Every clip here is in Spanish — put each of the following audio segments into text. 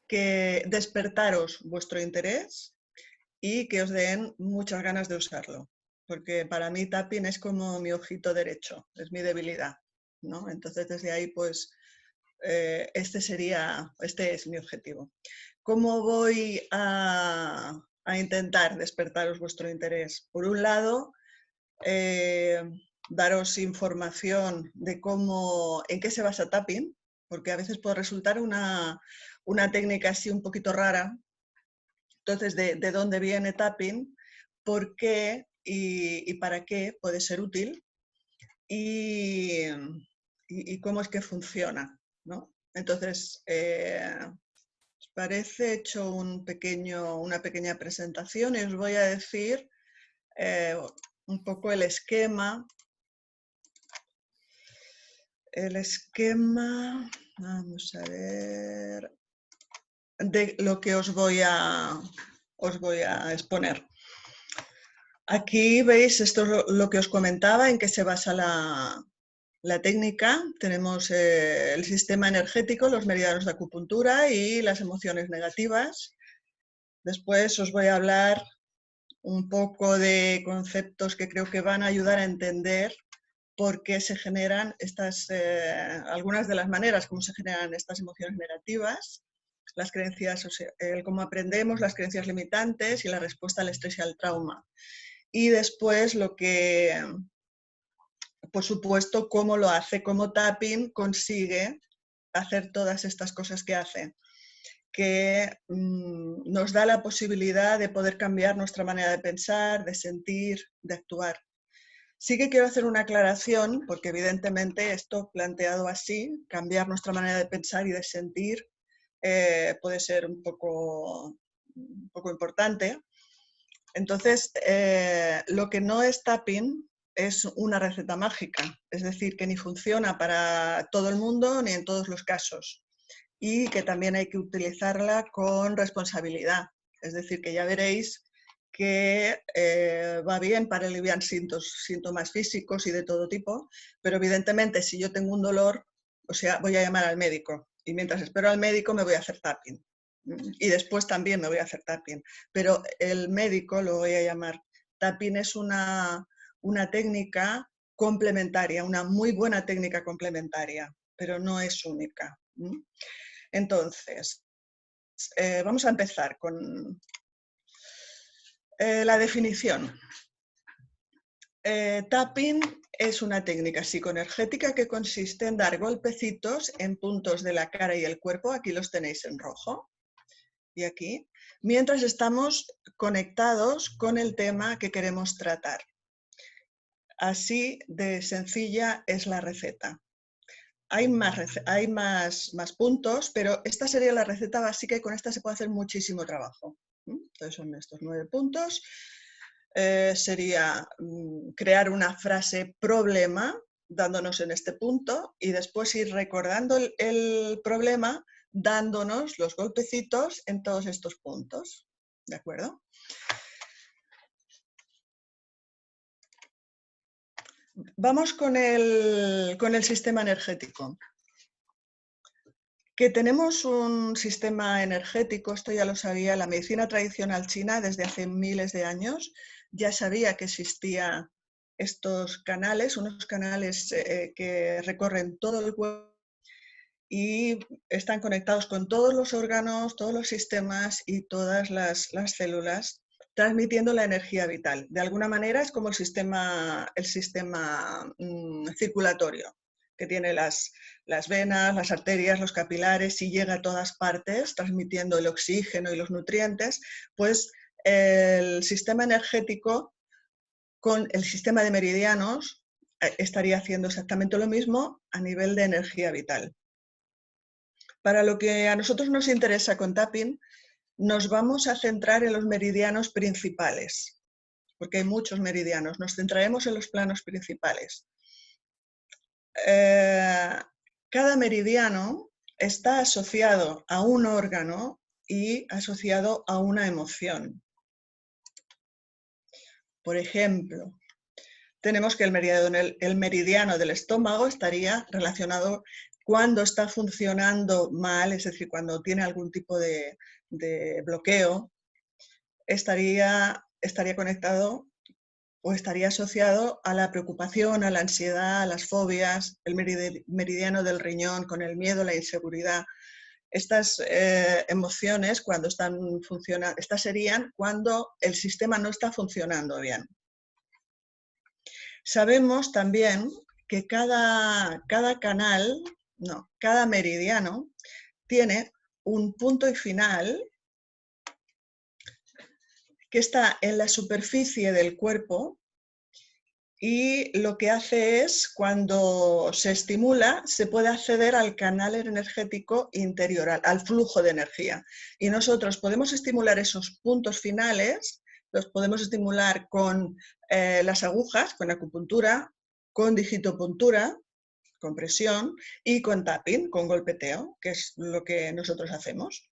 que despertaros vuestro interés y que os den muchas ganas de usarlo. Porque para mí tapping es como mi ojito derecho, es mi debilidad, ¿no? Entonces desde ahí pues este es mi objetivo. ¿Cómo voy a intentar despertaros vuestro interés? Por un lado, daros información de en qué se basa tapping, porque a veces puede resultar una técnica así un poquito rara. Entonces, de dónde viene tapping, por qué y para qué puede ser útil y cómo es que funciona, ¿no? Entonces, ¿os parece? He hecho una pequeña presentación y os voy a decir un poco el esquema. Vamos a ver, de lo que os voy a exponer. Aquí veis, esto es lo que os comentaba, en qué se basa la técnica. Tenemos el sistema energético, los meridianos de acupuntura y las emociones negativas. Después os voy a hablar un poco de conceptos que creo que van a ayudar a entender por qué se generan algunas de las maneras como se generan estas emociones negativas, las creencias, cómo aprendemos, las creencias limitantes y la respuesta al estrés y al trauma. Y después por supuesto, cómo lo hace, cómo tapping consigue hacer todas estas cosas que hace, que nos da la posibilidad de poder cambiar nuestra manera de pensar, de sentir, de actuar. Sí que quiero hacer una aclaración, porque evidentemente esto planteado así, cambiar nuestra manera de pensar y de sentir, puede ser un poco importante. Entonces, lo que no es tapping es una receta mágica, es decir, que ni funciona para todo el mundo ni en todos los casos, y que también hay que utilizarla con responsabilidad. Es decir, que ya veréis que va bien para aliviar síntomas físicos y de todo tipo, pero evidentemente si yo tengo un dolor, voy a llamar al médico y mientras espero al médico me voy a hacer tapping. Y después también me voy a hacer tapping, pero el médico lo voy a llamar. Tapping es una técnica complementaria, una muy buena técnica complementaria, pero no es única. Entonces, vamos a empezar con la definición. Tapping es una técnica psicoenergética que consiste en dar golpecitos en puntos de la cara y el cuerpo, aquí los tenéis en rojo, y aquí, mientras estamos conectados con el tema que queremos tratar. Así de sencilla es la receta. Hay más puntos, pero esta sería la receta básica y con esta se puede hacer muchísimo trabajo. Entonces son estos 9 puntos. Sería crear una frase problema dándonos en este punto y después ir recordando el problema dándonos los golpecitos en todos estos puntos. ¿De acuerdo? Vamos con el sistema energético. Que tenemos un sistema energético, esto ya lo sabía la medicina tradicional china desde hace miles de años, ya sabía que existían estos canales, unos canales que recorren todo el cuerpo y están conectados con todos los órganos, todos los sistemas y todas las células, transmitiendo la energía vital. De alguna manera es como el sistema circulatorio, que tiene las venas, las arterias, los capilares y llega a todas partes transmitiendo el oxígeno y los nutrientes, pues el sistema energético con el sistema de meridianos estaría haciendo exactamente lo mismo a nivel de energía vital. Para lo que a nosotros nos interesa con tapping, nos vamos a centrar en los meridianos principales, porque hay muchos meridianos, nos centraremos en los planos principales. Cada meridiano está asociado a un órgano y asociado a una emoción. Por ejemplo, tenemos que el meridiano del estómago estaría relacionado cuando está funcionando mal, es decir, cuando tiene algún tipo de bloqueo, estaría conectado o estaría asociado a la preocupación, a la ansiedad, a las fobias, el meridiano del riñón, con el miedo, la inseguridad. Estas emociones, cuando están funcionando, estas serían cuando el sistema no está funcionando bien. Sabemos también que cada canal, no, cada meridiano tiene un punto y final que está en la superficie del cuerpo y lo que hace es, cuando se estimula, se puede acceder al canal energético interior, al flujo de energía. Y nosotros podemos estimular esos puntos finales, los podemos estimular con las agujas, con acupuntura, con digitopuntura, con presión, y con tapping, con golpeteo, que es lo que nosotros hacemos.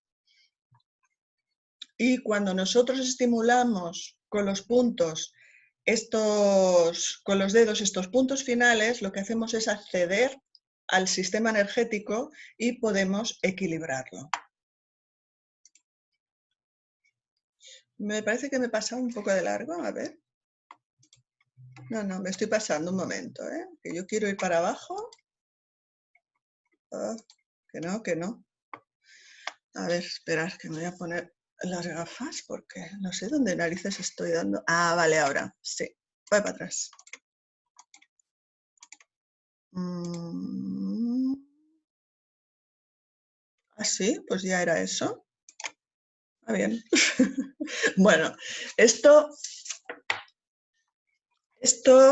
Y cuando nosotros estimulamos con los puntos con los dedos estos puntos finales, lo que hacemos es acceder al sistema energético y podemos equilibrarlo. Me parece que me he pasado un poco de largo, a ver. No, me estoy pasando un momento, que yo quiero ir para abajo. Oh, que no. A ver, esperad, que me voy a poner las gafas porque no sé dónde narices estoy dando. Ah, vale, ahora, sí. Voy para atrás. Ah, sí, pues ya era eso. Ah, bien. Bueno, esto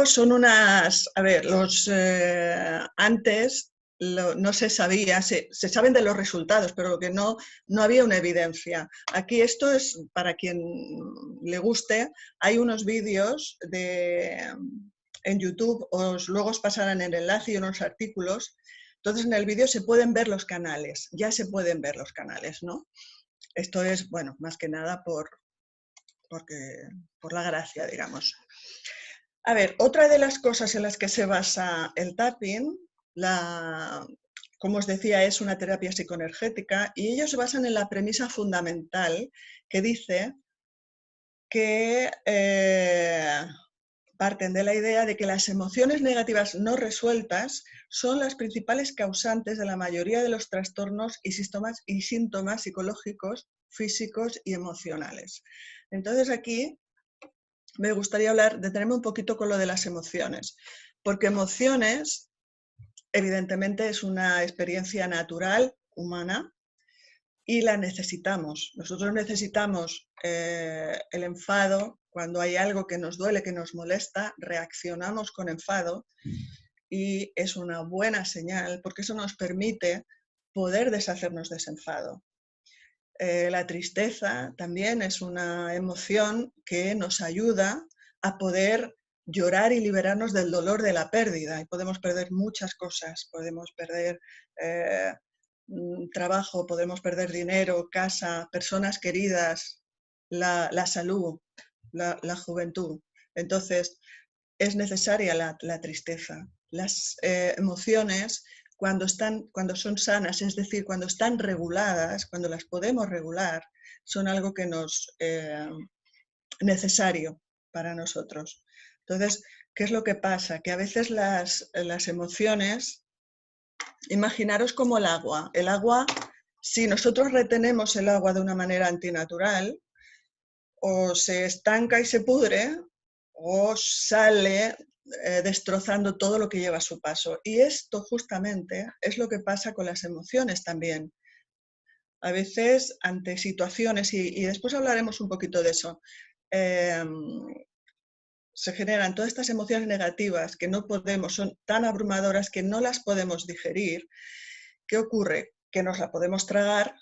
son unas... A ver, antes no se sabía, se saben de los resultados, pero lo que no había una evidencia. Aquí esto es, para quien le guste, hay unos vídeos en YouTube, luego os pasarán el enlace y unos artículos. Entonces en el vídeo se pueden ver los canales, ya se pueden ver los canales, ¿no? Esto es, bueno, más que nada por la gracia, digamos. A ver, otra de las cosas en las que se basa el tapping, como os decía, es una terapia psicoenergética, y ellos se basan en la premisa fundamental que dice que parten de la idea de que las emociones negativas no resueltas son las principales causantes de la mayoría de los trastornos y síntomas psicológicos, físicos y emocionales. Entonces aquí me gustaría detenerme un poquito con lo de las emociones, porque emociones, evidentemente, es una experiencia natural, humana, y la necesitamos. Nosotros necesitamos el enfado. Cuando hay algo que nos duele, que nos molesta, reaccionamos con enfado, y es una buena señal porque eso nos permite poder deshacernos de ese enfado. La tristeza también es una emoción que nos ayuda a poder llorar y liberarnos del dolor de la pérdida. Y podemos perder muchas cosas, podemos perder trabajo, podemos perder dinero, casa, personas queridas, la salud, la juventud. Entonces, es necesaria la tristeza. Las emociones, cuando son sanas, es decir, cuando están reguladas, cuando las podemos regular, son algo que nos necesario para nosotros. Entonces, ¿qué es lo que pasa? Que a veces las emociones, imaginaros como el agua. El agua, si nosotros retenemos el agua de una manera antinatural, o se estanca y se pudre, o sale destrozando todo lo que lleva a su paso. Y esto justamente es lo que pasa con las emociones también. A veces, ante situaciones, y después hablaremos un poquito de eso, se generan todas estas emociones negativas que no podemos, son tan abrumadoras que no las podemos digerir. ¿Qué ocurre? Que nos la podemos tragar,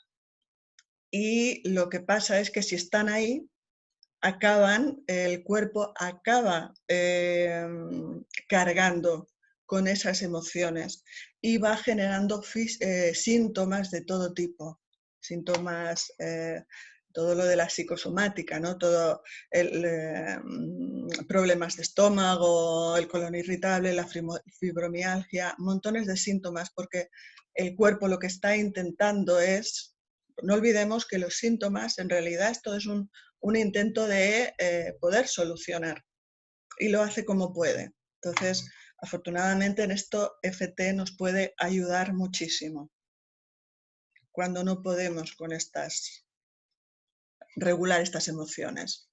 y lo que pasa es que si están ahí, el cuerpo acaba cargando con esas emociones y va generando síntomas de todo tipo, síntomas todo lo de la psicosomática, ¿no? Todo problemas de estómago, el colon irritable, la fibromialgia, montones de síntomas, porque el cuerpo lo que está intentando es, no olvidemos que los síntomas, en realidad esto es un intento de poder solucionar, y lo hace como puede. Entonces, afortunadamente en esto FT nos puede ayudar muchísimo cuando no podemos con regular estas emociones.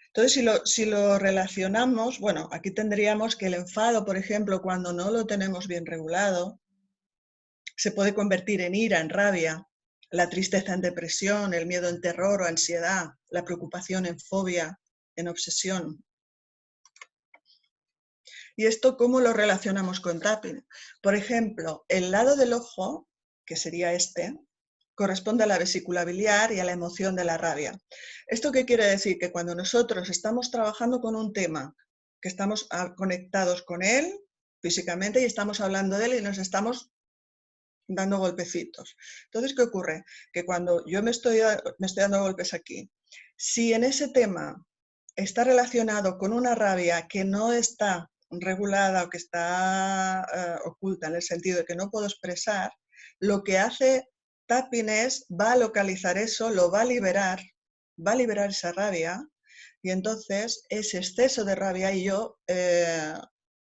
Entonces, si lo relacionamos, bueno, aquí tendríamos que el enfado, por ejemplo, cuando no lo tenemos bien regulado, se puede convertir en ira, en rabia, la tristeza en depresión, el miedo en terror o ansiedad, la preocupación en fobia, en obsesión. ¿Y esto cómo lo relacionamos con tapping? Por ejemplo, el lado del ojo, que sería este, corresponde a la vesícula biliar y a la emoción de la rabia. ¿Esto qué quiere decir? Que cuando nosotros estamos trabajando con un tema, que estamos conectados con él físicamente y estamos hablando de él y nos estamos dando golpecitos. Entonces, ¿qué ocurre? Que cuando yo me estoy dando golpes aquí, si en ese tema está relacionado con una rabia que no está regulada o que está oculta en el sentido de que no puedo expresar, lo que hace tapping es, va a localizar eso, lo va a liberar esa rabia, y entonces ese exceso de rabia y yo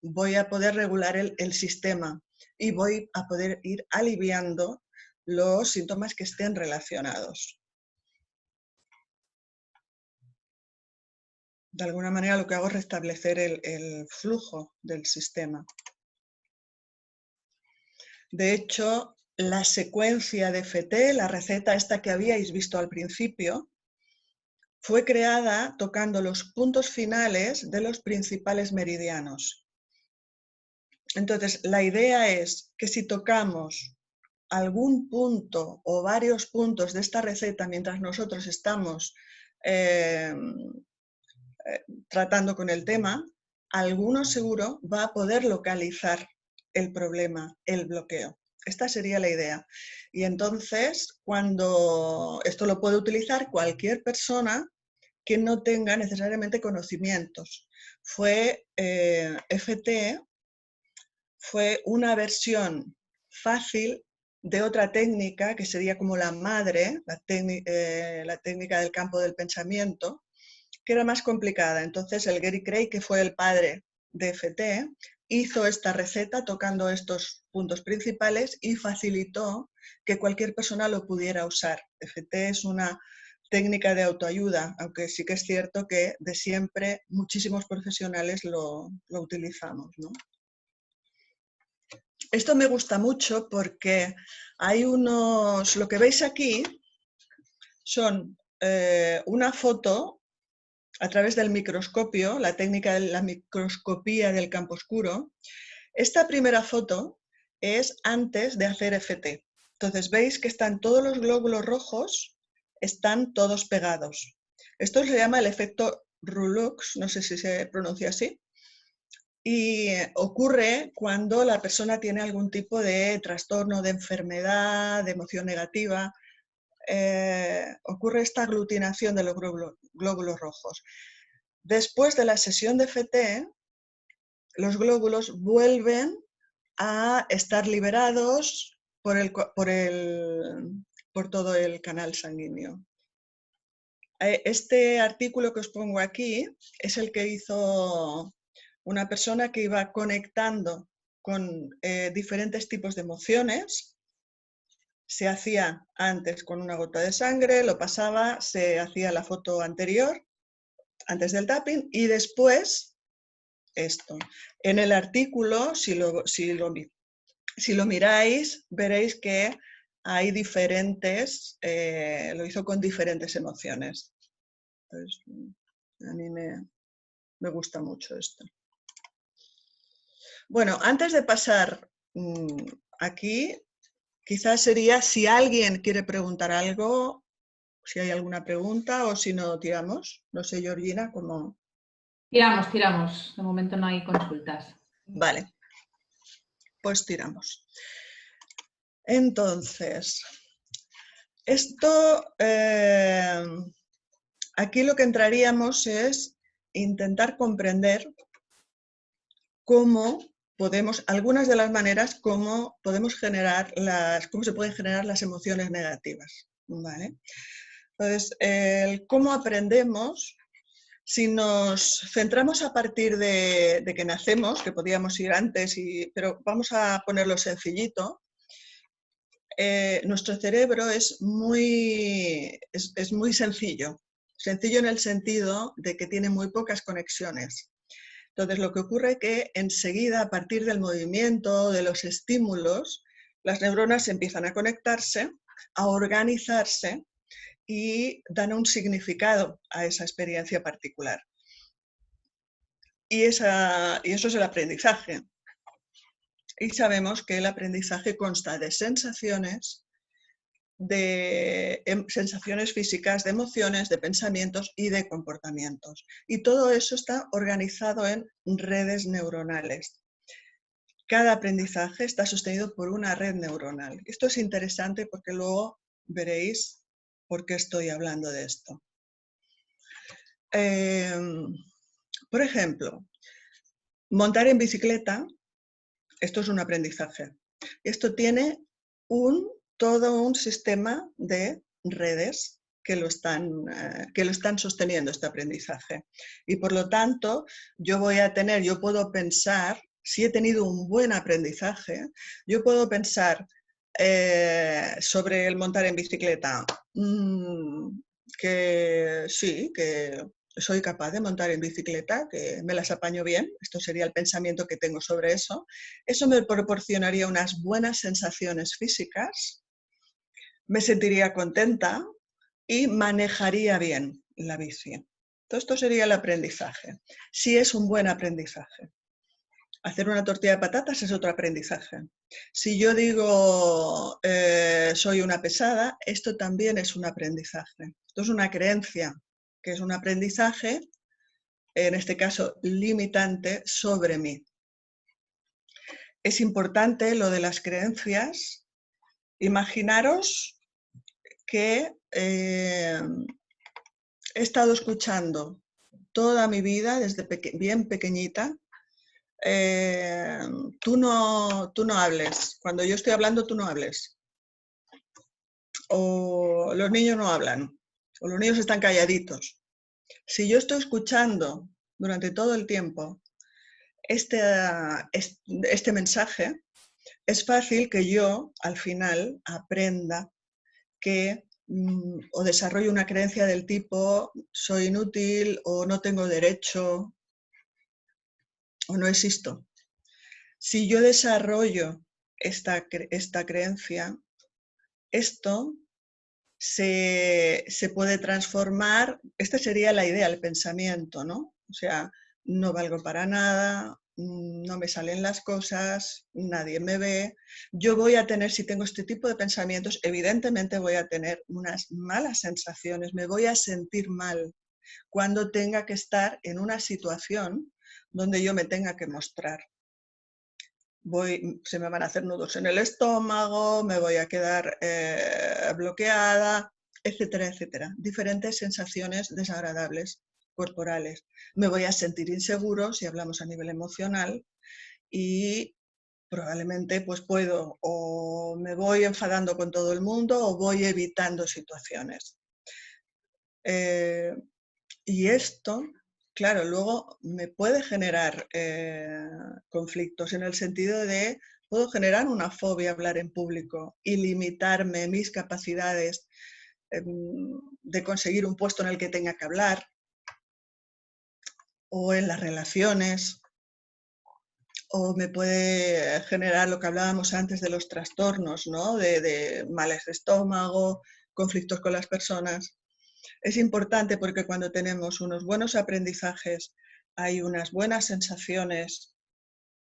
voy a poder regular el sistema y voy a poder ir aliviando los síntomas que estén relacionados. De alguna manera lo que hago es restablecer el flujo del sistema. De hecho, la secuencia de FT, la receta esta que habíais visto al principio, fue creada tocando los puntos finales de los principales meridianos. Entonces, la idea es que si tocamos algún punto o varios puntos de esta receta mientras nosotros estamos tratando con el tema, alguno seguro va a poder localizar el problema, el bloqueo. Esta sería la idea. Y entonces, cuando esto lo puede utilizar cualquier persona que no tenga necesariamente conocimientos. FT fue una versión fácil de otra técnica que sería como la madre, la técnica del campo del pensamiento, que era más complicada. Entonces el Gary Craig, que fue el padre de FT, hizo esta receta tocando estos puntos principales y facilitó que cualquier persona lo pudiera usar. FT es una técnica de autoayuda, aunque sí que es cierto que de siempre muchísimos profesionales lo utilizamos, ¿no? Esto me gusta mucho porque hay lo que veis aquí son una foto a través del microscopio, la técnica de la microscopía del campo oscuro. Esta primera foto es antes de hacer FT. Entonces veis que están todos los glóbulos rojos, están todos pegados. Esto se llama el efecto Rulux, no sé si se pronuncia así, y ocurre cuando la persona tiene algún tipo de trastorno, de enfermedad, de emoción negativa. Ocurre esta aglutinación de los glóbulos rojos. Después de la sesión de FT, los glóbulos vuelven a estar liberados por todo el canal sanguíneo. Este artículo que os pongo aquí es el que hizo una persona que iba conectando con diferentes tipos de emociones. Se hacía antes con una gota de sangre, lo pasaba, se hacía la foto anterior, antes del tapping, y después esto. En el artículo, si lo miráis, veréis que hay diferentes, lo hizo con diferentes emociones. Entonces, a mí me gusta mucho esto. Bueno, antes de pasar aquí, quizás sería si alguien quiere preguntar algo, si hay alguna pregunta o si no, tiramos. No sé, Georgina, cómo... Tiramos. De momento no hay consultas. Vale, pues tiramos. Entonces, esto Aquí lo que entraríamos es intentar comprender cómo podemos, algunas de las maneras cómo podemos generar cómo se pueden generar las emociones negativas, ¿vale? Entonces, cómo aprendemos, si nos centramos a partir de que nacemos, que podíamos ir antes, pero vamos a ponerlo sencillito, nuestro cerebro es muy sencillo. Sencillo en el sentido de que tiene muy pocas conexiones. Entonces, lo que ocurre es que enseguida, a partir del movimiento, de los estímulos, las neuronas empiezan a conectarse, a organizarse y dan un significado a esa experiencia particular. Y eso es el aprendizaje. Y sabemos que el aprendizaje consta de sensaciones físicas, de emociones, de pensamientos y de comportamientos. Y todo eso está organizado en redes neuronales. Cada aprendizaje está sostenido por una red neuronal. Esto es interesante porque luego veréis por qué estoy hablando de esto. Por ejemplo, montar en bicicleta, esto es un aprendizaje. Esto tiene todo un sistema de redes que lo están sosteniendo, este aprendizaje. Y por lo tanto, yo puedo pensar, si he tenido un buen aprendizaje, yo puedo pensar sobre el montar en bicicleta, que sí, que soy capaz de montar en bicicleta, que me las apaño bien, esto sería el pensamiento que tengo sobre eso. Eso me proporcionaría unas buenas sensaciones físicas, me sentiría contenta y manejaría bien la bici. Todo esto sería el aprendizaje, si es un buen aprendizaje. Hacer una tortilla de patatas es otro aprendizaje. Si yo digo soy una pesada, esto también es un aprendizaje. Esto es una creencia, que es un aprendizaje, en este caso limitante, sobre mí. Es importante lo de las creencias. Imaginaros que he estado escuchando toda mi vida, desde bien pequeñita, tú no hables. Cuando yo estoy hablando, tú no hables. O los niños no hablan. O los niños están calladitos. Si yo estoy escuchando durante todo el tiempo este mensaje, es fácil que yo al final aprenda o desarrollo una creencia del tipo soy inútil o no tengo derecho o no existo. Si yo desarrollo esta creencia, esto se puede transformar, esta sería la idea, el pensamiento, ¿no? O sea, no valgo para nada, no me salen las cosas, nadie me ve. Yo voy a tener, si tengo este tipo de pensamientos, evidentemente voy a tener unas malas sensaciones, me voy a sentir mal cuando tenga que estar en una situación donde yo me tenga que mostrar. Se me van a hacer nudos en el estómago, me voy a quedar bloqueada, etcétera, etcétera. Diferentes sensaciones desagradables corporales. Me voy a sentir inseguro si hablamos a nivel emocional y probablemente pues puedo o me voy enfadando con todo el mundo o voy evitando situaciones. Y esto, claro, luego me puede generar conflictos en el sentido de puedo generar una fobia a hablar en público y limitarme mis capacidades de conseguir un puesto en el que tenga que hablar o en las relaciones, o me puede generar lo que hablábamos antes de los trastornos, ¿no? de males de estómago, conflictos con las personas. Es importante porque cuando tenemos unos buenos aprendizajes, hay unas buenas sensaciones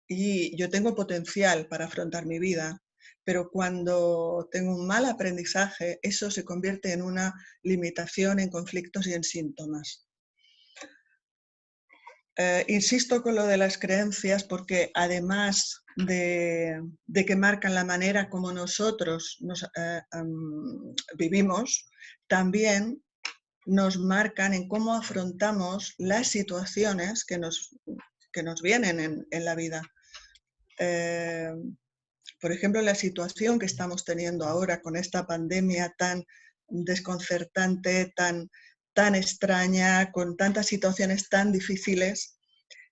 y yo tengo potencial para afrontar mi vida, pero cuando tengo un mal aprendizaje, eso se convierte en una limitación, en conflictos y en síntomas. Insisto con lo de las creencias porque además de que marcan la manera como nosotros vivimos, también nos marcan en cómo afrontamos las situaciones que nos vienen en la vida. Por ejemplo, la situación que estamos teniendo ahora con esta pandemia tan desconcertante, tan extraña, con tantas situaciones tan difíciles,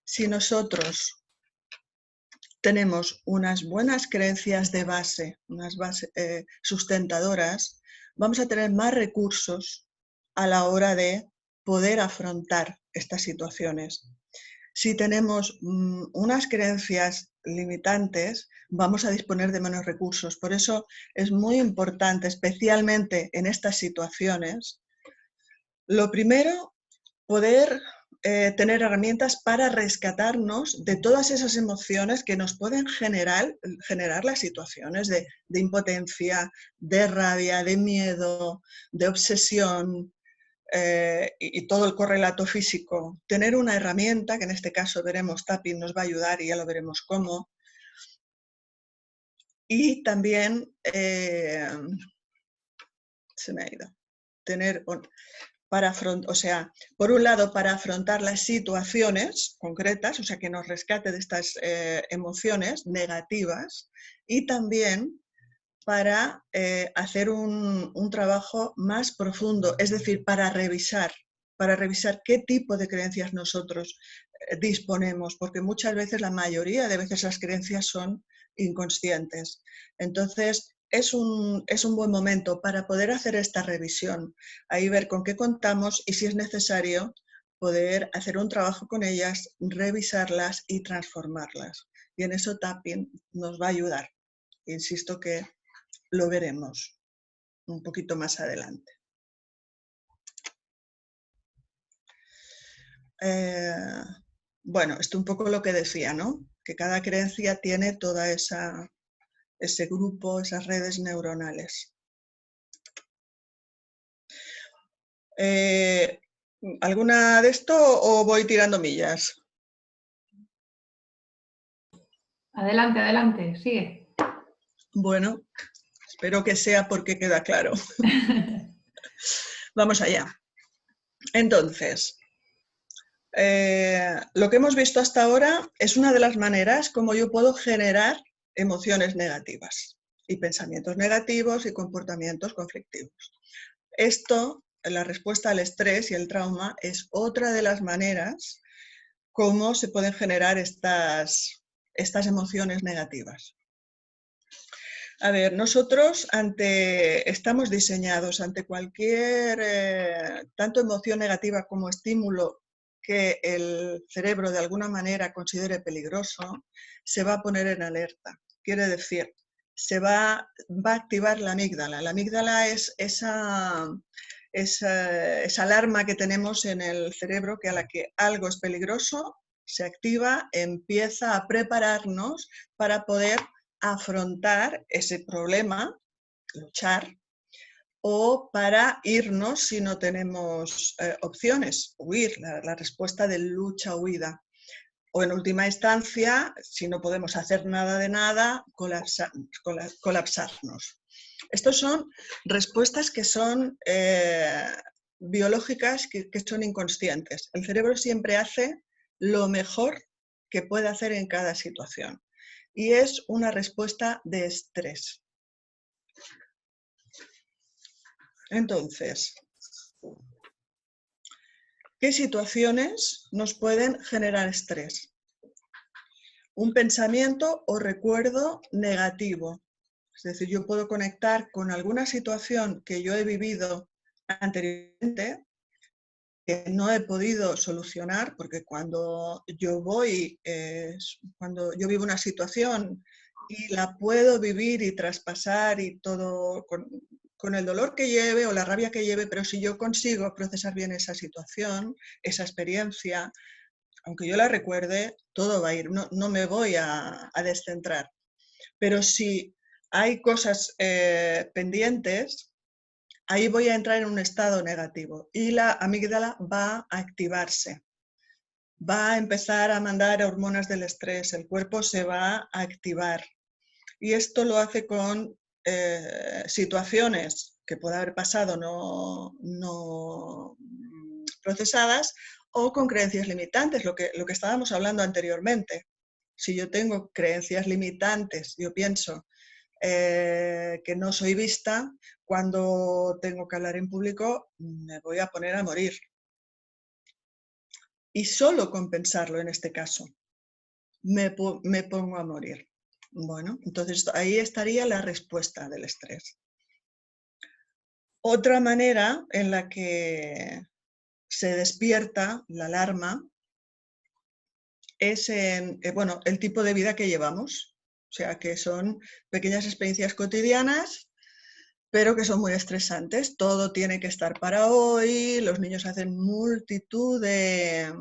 si nosotros tenemos unas buenas creencias de base, unas bases sustentadoras, vamos a tener más recursos a la hora de poder afrontar estas situaciones. Si tenemos unas creencias limitantes, vamos a disponer de menos recursos. Por eso es muy importante, especialmente en estas situaciones, lo primero, poder tener herramientas para rescatarnos de todas esas emociones que nos pueden generar las situaciones de impotencia, de rabia, de miedo, de obsesión, y todo el correlato físico. Tener una herramienta, que en este caso veremos tapping nos va a ayudar y ya lo veremos cómo. Y también, se me ha ido, tener, o sea, por un lado para afrontar las situaciones concretas, o sea, que nos rescate de estas emociones negativas, y también para hacer un trabajo más profundo, es decir, para revisar qué tipo de creencias nosotros disponemos, porque muchas veces, la mayoría de veces, las creencias son inconscientes. Entonces, es un buen momento para poder hacer esta revisión, ahí ver con qué contamos y, si es necesario, poder hacer un trabajo con ellas, revisarlas y transformarlas. Y en eso tapping nos va a ayudar. Insisto que lo veremos un poquito más adelante. Bueno, esto un poco lo que decía, ¿no? Que cada creencia tiene toda ese grupo, esas redes neuronales. ¿Alguna de esto o voy tirando millas? Adelante, adelante, sigue. Bueno, espero que sea porque queda claro. Vamos allá. Entonces, lo que hemos visto hasta ahora es una de las maneras como yo puedo generar emociones negativas y pensamientos negativos y comportamientos conflictivos. Esto, la respuesta al estrés y el trauma, es otra de las maneras cómo se pueden generar estas emociones negativas. A ver, nosotros estamos diseñados ante cualquier, tanto emoción negativa como estímulo que el cerebro de alguna manera considere peligroso, se va a poner en alerta. Quiere decir, va a activar la amígdala. La amígdala es esa alarma que tenemos en el cerebro, que a la que algo es peligroso, se activa, empieza a prepararnos para poder afrontar ese problema, luchar, o para irnos si no tenemos opciones, huir, la respuesta de lucha-huida. O en última instancia, si no podemos hacer nada de nada, colapsarnos. Estas son respuestas que son biológicas, que son inconscientes. El cerebro siempre hace lo mejor que puede hacer en cada situación. Y es una respuesta de estrés. Entonces, ¿qué situaciones nos pueden generar estrés? Un pensamiento o recuerdo negativo. Es decir, yo puedo conectar con alguna situación que yo he vivido anteriormente, que no he podido solucionar, porque cuando yo vivo una situación y la puedo vivir y traspasar y todo con el dolor que lleve o la rabia que lleve, pero si yo consigo procesar bien esa situación, esa experiencia, aunque yo la recuerde, todo va a ir, no me voy a descentrar. Pero si hay cosas pendientes, ahí voy a entrar en un estado negativo y la amígdala va a activarse. Va a empezar a mandar hormonas del estrés, el cuerpo se va a activar. Y esto lo hace con situaciones que pueda haber pasado no procesadas, o con creencias limitantes, lo que estábamos hablando anteriormente. Si yo tengo creencias limitantes, yo pienso que no soy vista, cuando tengo que hablar en público me voy a poner a morir. Y solo con pensarlo en este caso, me pongo a morir. Bueno, entonces ahí estaría la respuesta del estrés. Otra manera en la que se despierta la alarma es en el tipo de vida que llevamos. O sea, que son pequeñas experiencias cotidianas, pero que son muy estresantes. Todo tiene que estar para hoy, los niños hacen multitud de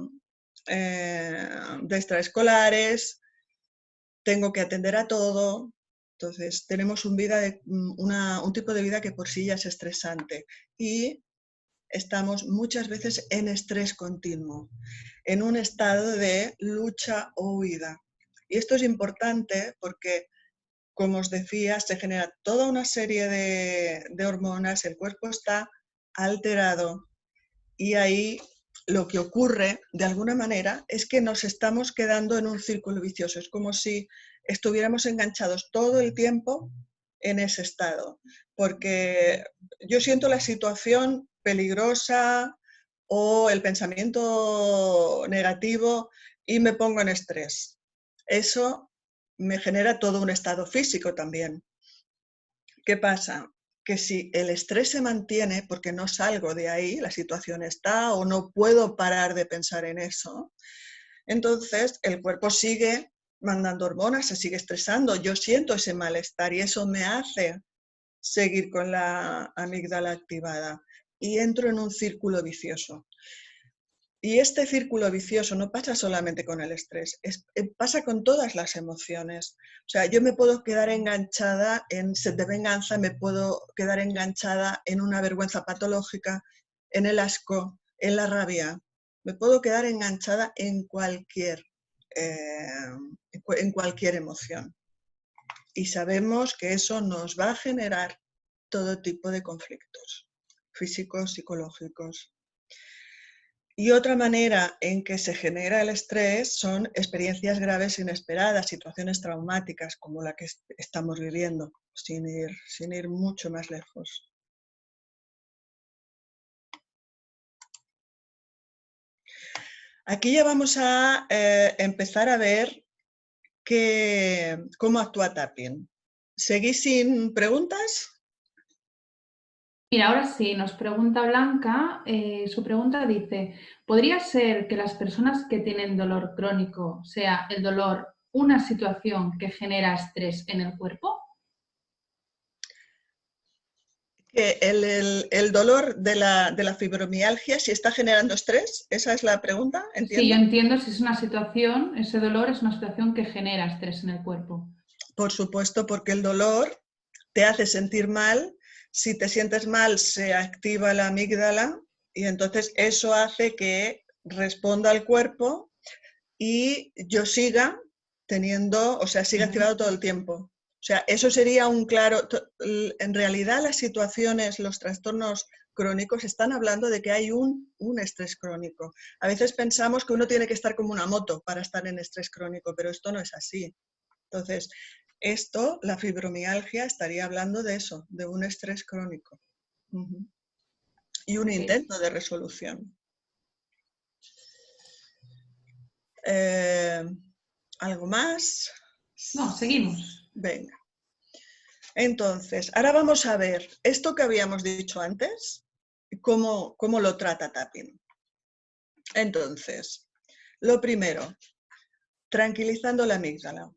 extraescolares, tengo que atender a todo. Entonces, tenemos un tipo de vida que por sí ya es estresante y estamos muchas veces en estrés continuo, en un estado de lucha o huida. Y esto es importante porque, como os decía, se genera toda una serie de hormonas, el cuerpo está alterado y ahí lo que ocurre, de alguna manera, es que nos estamos quedando en un círculo vicioso. Es como si estuviéramos enganchados todo el tiempo en ese estado, porque yo siento la situación peligrosa o el pensamiento negativo y me pongo en estrés. Eso me genera todo un estado físico también. ¿Qué pasa? Que si el estrés se mantiene porque no salgo de ahí, la situación está o no puedo parar de pensar en eso, entonces el cuerpo sigue mandando hormonas, se sigue estresando, yo siento ese malestar y eso me hace seguir con la amígdala activada y entro en un círculo vicioso. Y este círculo vicioso no pasa solamente con el estrés, pasa con todas las emociones. O sea, yo me puedo quedar enganchada en sed de venganza, me puedo quedar enganchada en una vergüenza patológica, en el asco, en la rabia. Me puedo quedar enganchada en cualquier emoción. Y sabemos que eso nos va a generar todo tipo de conflictos físicos, psicológicos. Y otra manera en que se genera el estrés son experiencias graves inesperadas, situaciones traumáticas como la que estamos viviendo, sin ir mucho más lejos. Aquí ya vamos a empezar a ver cómo actúa Tapping. ¿Seguís sin preguntas? Mira, ahora sí, nos pregunta Blanca, su pregunta dice, ¿podría ser que las personas que tienen dolor crónico sea el dolor una situación que genera estrés en el cuerpo? Que el dolor de la fibromialgia, si está generando estrés, esa es la pregunta, Sí, yo ¿entiendo? entiendo si es una situación, ese dolor es una situación que genera estrés en el cuerpo. Por supuesto, porque el dolor te hace sentir mal. Si te sientes mal, se activa la amígdala y entonces eso hace que responda al cuerpo y yo siga siga activado todo el tiempo. O sea, eso sería un claro... En realidad, las situaciones, los trastornos crónicos están hablando de que hay un estrés crónico. A veces pensamos que uno tiene que estar como una moto para estar en estrés crónico, pero esto no es así. Entonces, la fibromialgia, estaría hablando de eso, de un estrés crónico. Y un intento de resolución. ¿Algo más? No, seguimos. Venga. Entonces, ahora vamos a ver esto que habíamos dicho antes, cómo lo trata Tapping. Entonces, lo primero, tranquilizando la amígdala.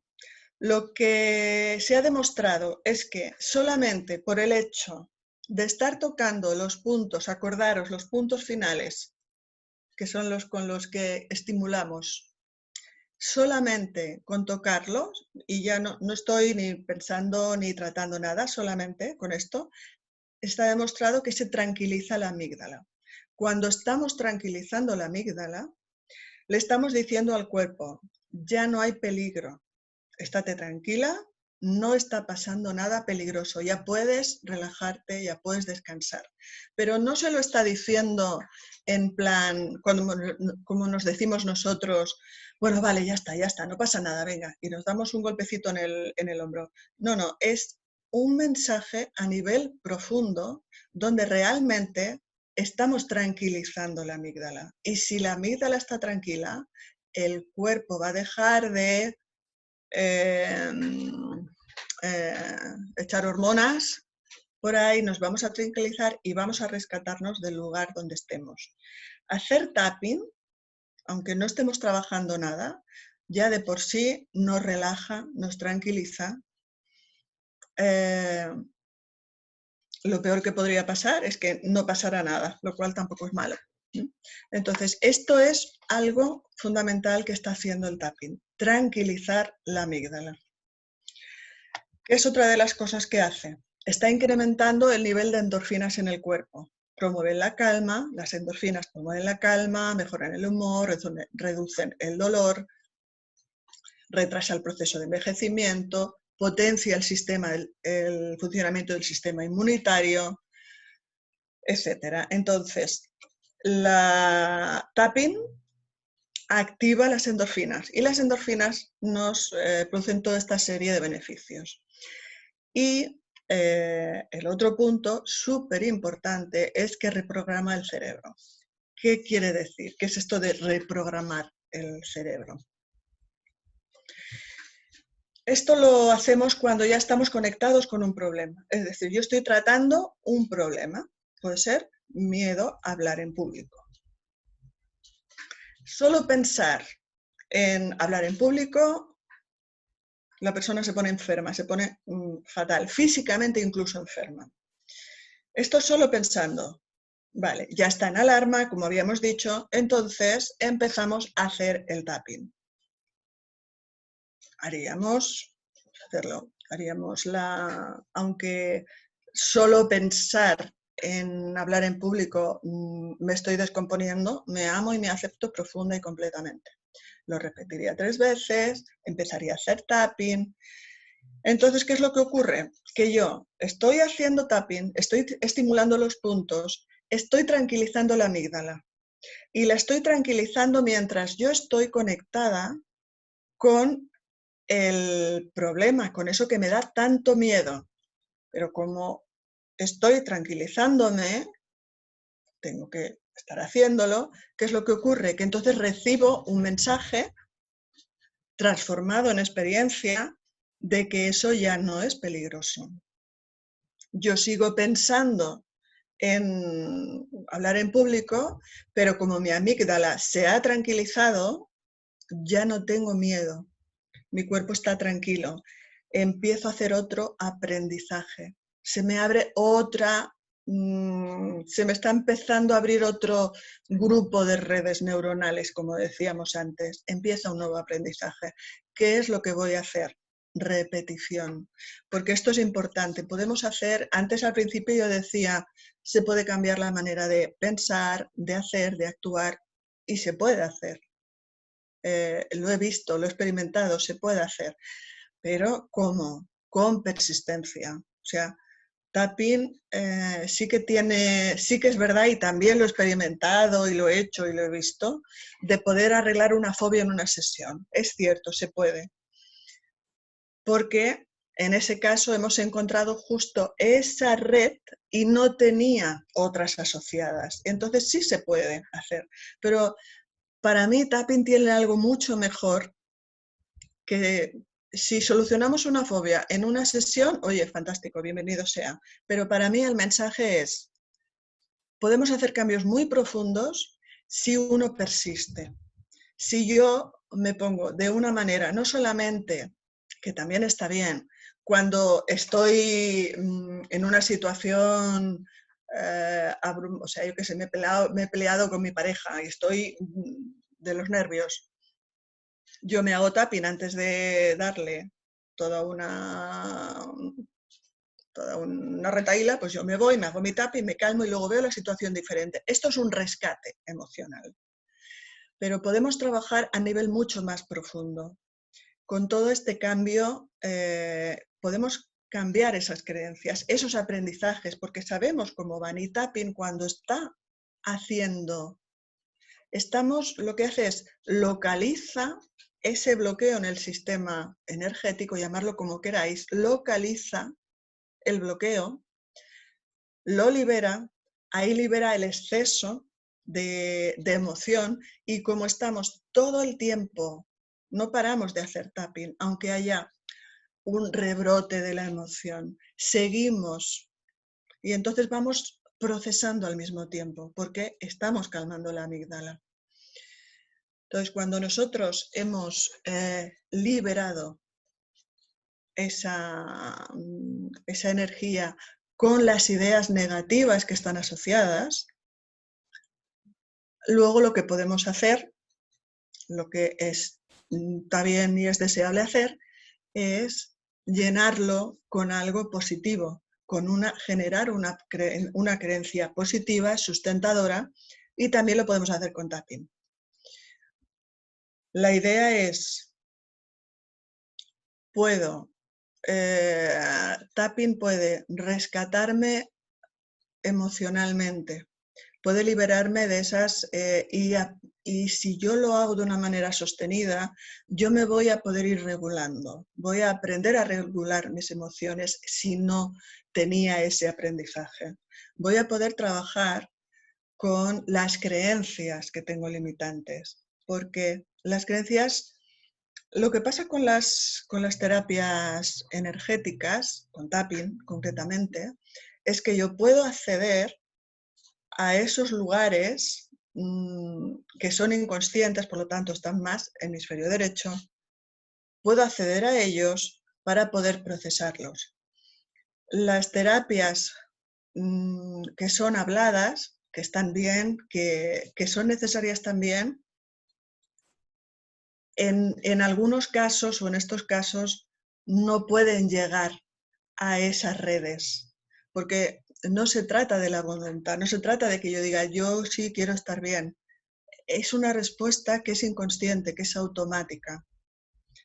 Lo que se ha demostrado es que solamente por el hecho de estar tocando los puntos, acordaros los puntos finales, que son los con los que estimulamos, solamente con tocarlos, y ya no estoy ni pensando ni tratando nada, solamente con esto, está demostrado que se tranquiliza la amígdala. Cuando estamos tranquilizando la amígdala, le estamos diciendo al cuerpo, ya no hay peligro, estate tranquila, no está pasando nada peligroso, ya puedes relajarte, ya puedes descansar. Pero no se lo está diciendo en plan, como nos decimos nosotros, bueno, vale, ya está, no pasa nada, venga, y nos damos un golpecito en el hombro. No, no, es un mensaje a nivel profundo donde realmente estamos tranquilizando la amígdala. Y si la amígdala está tranquila, el cuerpo va a dejar de echar hormonas por ahí, nos vamos a tranquilizar y vamos a rescatarnos del lugar donde estemos. Hacer tapping, aunque no estemos trabajando nada, ya de por sí nos relaja, nos tranquiliza. Lo peor que podría pasar es que no pasara nada, lo cual tampoco es malo. Entonces, esto es algo fundamental que está haciendo el tapping, tranquilizar la amígdala. ¿Qué es otra de las cosas que hace? Está incrementando el nivel de endorfinas en el cuerpo. Promueven la calma, las endorfinas promueven la calma, mejoran el humor, reducen el dolor, retrasa el proceso de envejecimiento, potencia el funcionamiento del sistema inmunitario, etc. Entonces, la tapping activa las endorfinas y las endorfinas nos producen toda esta serie de beneficios. Y el otro punto súper importante es que reprograma el cerebro. ¿Qué quiere decir? ¿Qué es esto de reprogramar el cerebro? Esto lo hacemos cuando ya estamos conectados con un problema. Es decir, yo estoy tratando un problema. Puede ser miedo a hablar en público. Solo pensar en hablar en público, la persona se pone enferma, se pone fatal, físicamente incluso enferma. Esto solo pensando. Vale, ya está en alarma, como habíamos dicho, entonces empezamos a hacer el tapping. Aunque solo pensar en hablar en público me estoy descomponiendo, me amo y me acepto profunda y completamente. Lo repetiría 3 veces, empezaría a hacer tapping. Entonces, ¿qué es lo que ocurre? Que yo estoy haciendo tapping, estoy estimulando los puntos, estoy tranquilizando la amígdala y la estoy tranquilizando mientras yo estoy conectada con el problema, con eso que me da tanto miedo. Pero como estoy tranquilizándome, tengo que estar haciéndolo, ¿qué es lo que ocurre? Que entonces recibo un mensaje transformado en experiencia de que eso ya no es peligroso. Yo sigo pensando en hablar en público, pero como mi amígdala se ha tranquilizado, ya no tengo miedo. Mi cuerpo está tranquilo. Empiezo a hacer otro aprendizaje. Se me abre se me está empezando a abrir otro grupo de redes neuronales, como decíamos antes. Empieza un nuevo aprendizaje. ¿Qué es lo que voy a hacer? Repetición, porque esto es importante. Podemos hacer, antes al principio yo decía, se puede cambiar la manera de pensar, de hacer, de actuar, y se puede hacer. Lo he visto, lo he experimentado, se puede hacer, pero ¿cómo? Con persistencia. O sea, tapping sí que es verdad, y también lo he experimentado y lo he hecho y lo he visto, de poder arreglar una fobia en una sesión. Es cierto, se puede. Porque en ese caso hemos encontrado justo esa red y no tenía otras asociadas. Entonces sí se puede hacer. Pero para mí tapping tiene algo mucho mejor, que si solucionamos una fobia en una sesión, oye, fantástico, bienvenido sea. Pero para mí el mensaje es, podemos hacer cambios muy profundos si uno persiste. Si yo me pongo de una manera, no solamente, que también está bien, cuando estoy en una situación, o sea, yo qué sé, me he peleado con mi pareja y estoy de los nervios, yo me hago tapping antes de darle toda una retahíla, pues yo me voy, me hago mi tapping, me calmo y luego veo la situación diferente. Esto es un rescate emocional. Pero podemos trabajar a nivel mucho más profundo, con todo este cambio podemos cambiar esas creencias, esos aprendizajes, porque sabemos cómo van. Y tapping, cuando está haciendo, lo que hace es localiza ese bloqueo en el sistema energético, llamarlo como queráis, localiza el bloqueo, lo libera, ahí libera el exceso de emoción, y como estamos todo el tiempo, no paramos de hacer tapping, aunque haya un rebrote de la emoción, seguimos, y entonces vamos procesando al mismo tiempo, porque estamos calmando la amígdala. Entonces, cuando nosotros hemos liberado esa energía con las ideas negativas que están asociadas, luego lo que podemos hacer, lo que está bien y es deseable hacer, es llenarlo con algo positivo, generar una creencia positiva, sustentadora, y también lo podemos hacer con tapping. La idea es, tapping puede rescatarme emocionalmente, puede liberarme de esas, y si yo lo hago de una manera sostenida, yo me voy a poder ir regulando, voy a aprender a regular mis emociones si no tenía ese aprendizaje. Voy a poder trabajar con las creencias que tengo limitantes, porque las creencias, lo que pasa con las terapias energéticas, con tapping concretamente, es que yo puedo acceder a esos lugares que son inconscientes, por lo tanto están más en hemisferio derecho, puedo acceder a ellos para poder procesarlos. Las terapias que son habladas, que están bien, que son necesarias también, en algunos casos o en estos casos no pueden llegar a esas redes, porque no se trata de la voluntad, no se trata de que yo diga yo sí quiero estar bien. Es una respuesta que es inconsciente, que es automática.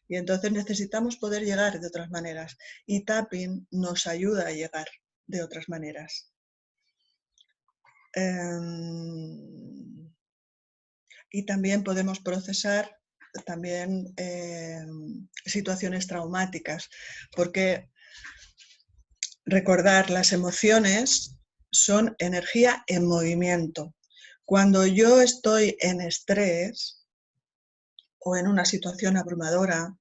Y entonces necesitamos poder llegar de otras maneras. Y tapping nos ayuda a llegar de otras maneras. Y también podemos procesar situaciones traumáticas, porque recordar, las emociones son energía en movimiento. Cuando yo estoy en estrés o en una situación abrumadora,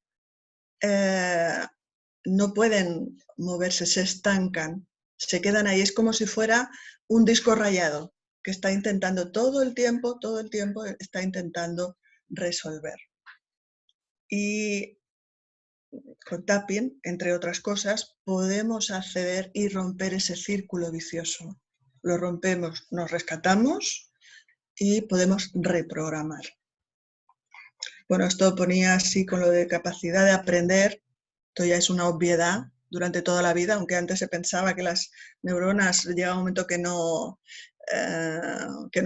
no pueden moverse, se estancan, se quedan ahí. Es como si fuera un disco rayado que está intentando todo el tiempo está intentando resolver. Y con tapping, entre otras cosas, podemos acceder y romper ese círculo vicioso. Lo rompemos, nos rescatamos y podemos reprogramar. Bueno, esto ponía así con lo de capacidad de aprender. Esto ya es una obviedad durante toda la vida, aunque antes se pensaba que las neuronas llegaba un momento que no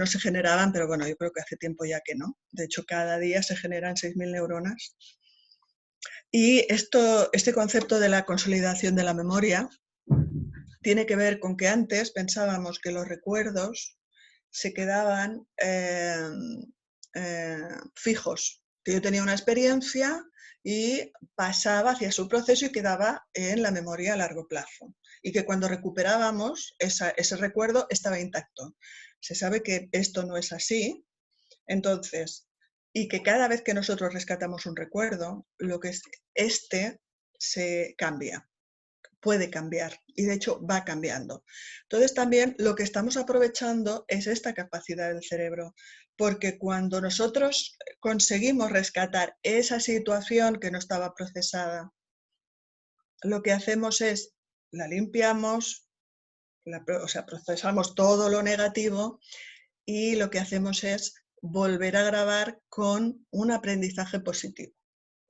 se generaban, pero bueno, yo creo que hace tiempo ya que no. De hecho, cada día se generan 6.000 neuronas. Y este concepto de la consolidación de la memoria tiene que ver con que antes pensábamos que los recuerdos se quedaban fijos, que yo tenía una experiencia y pasaba hacia su proceso y quedaba en la memoria a largo plazo, y que cuando recuperábamos ese recuerdo estaba intacto. Se sabe que esto no es así, entonces, y que cada vez que nosotros rescatamos un recuerdo, lo que es se cambia, puede cambiar, y de hecho va cambiando. Entonces también lo que estamos aprovechando es esta capacidad del cerebro, porque cuando nosotros conseguimos rescatar esa situación que no estaba procesada, lo que hacemos es la limpiamos, procesamos todo lo negativo, y lo que hacemos es volver a grabar con un aprendizaje positivo.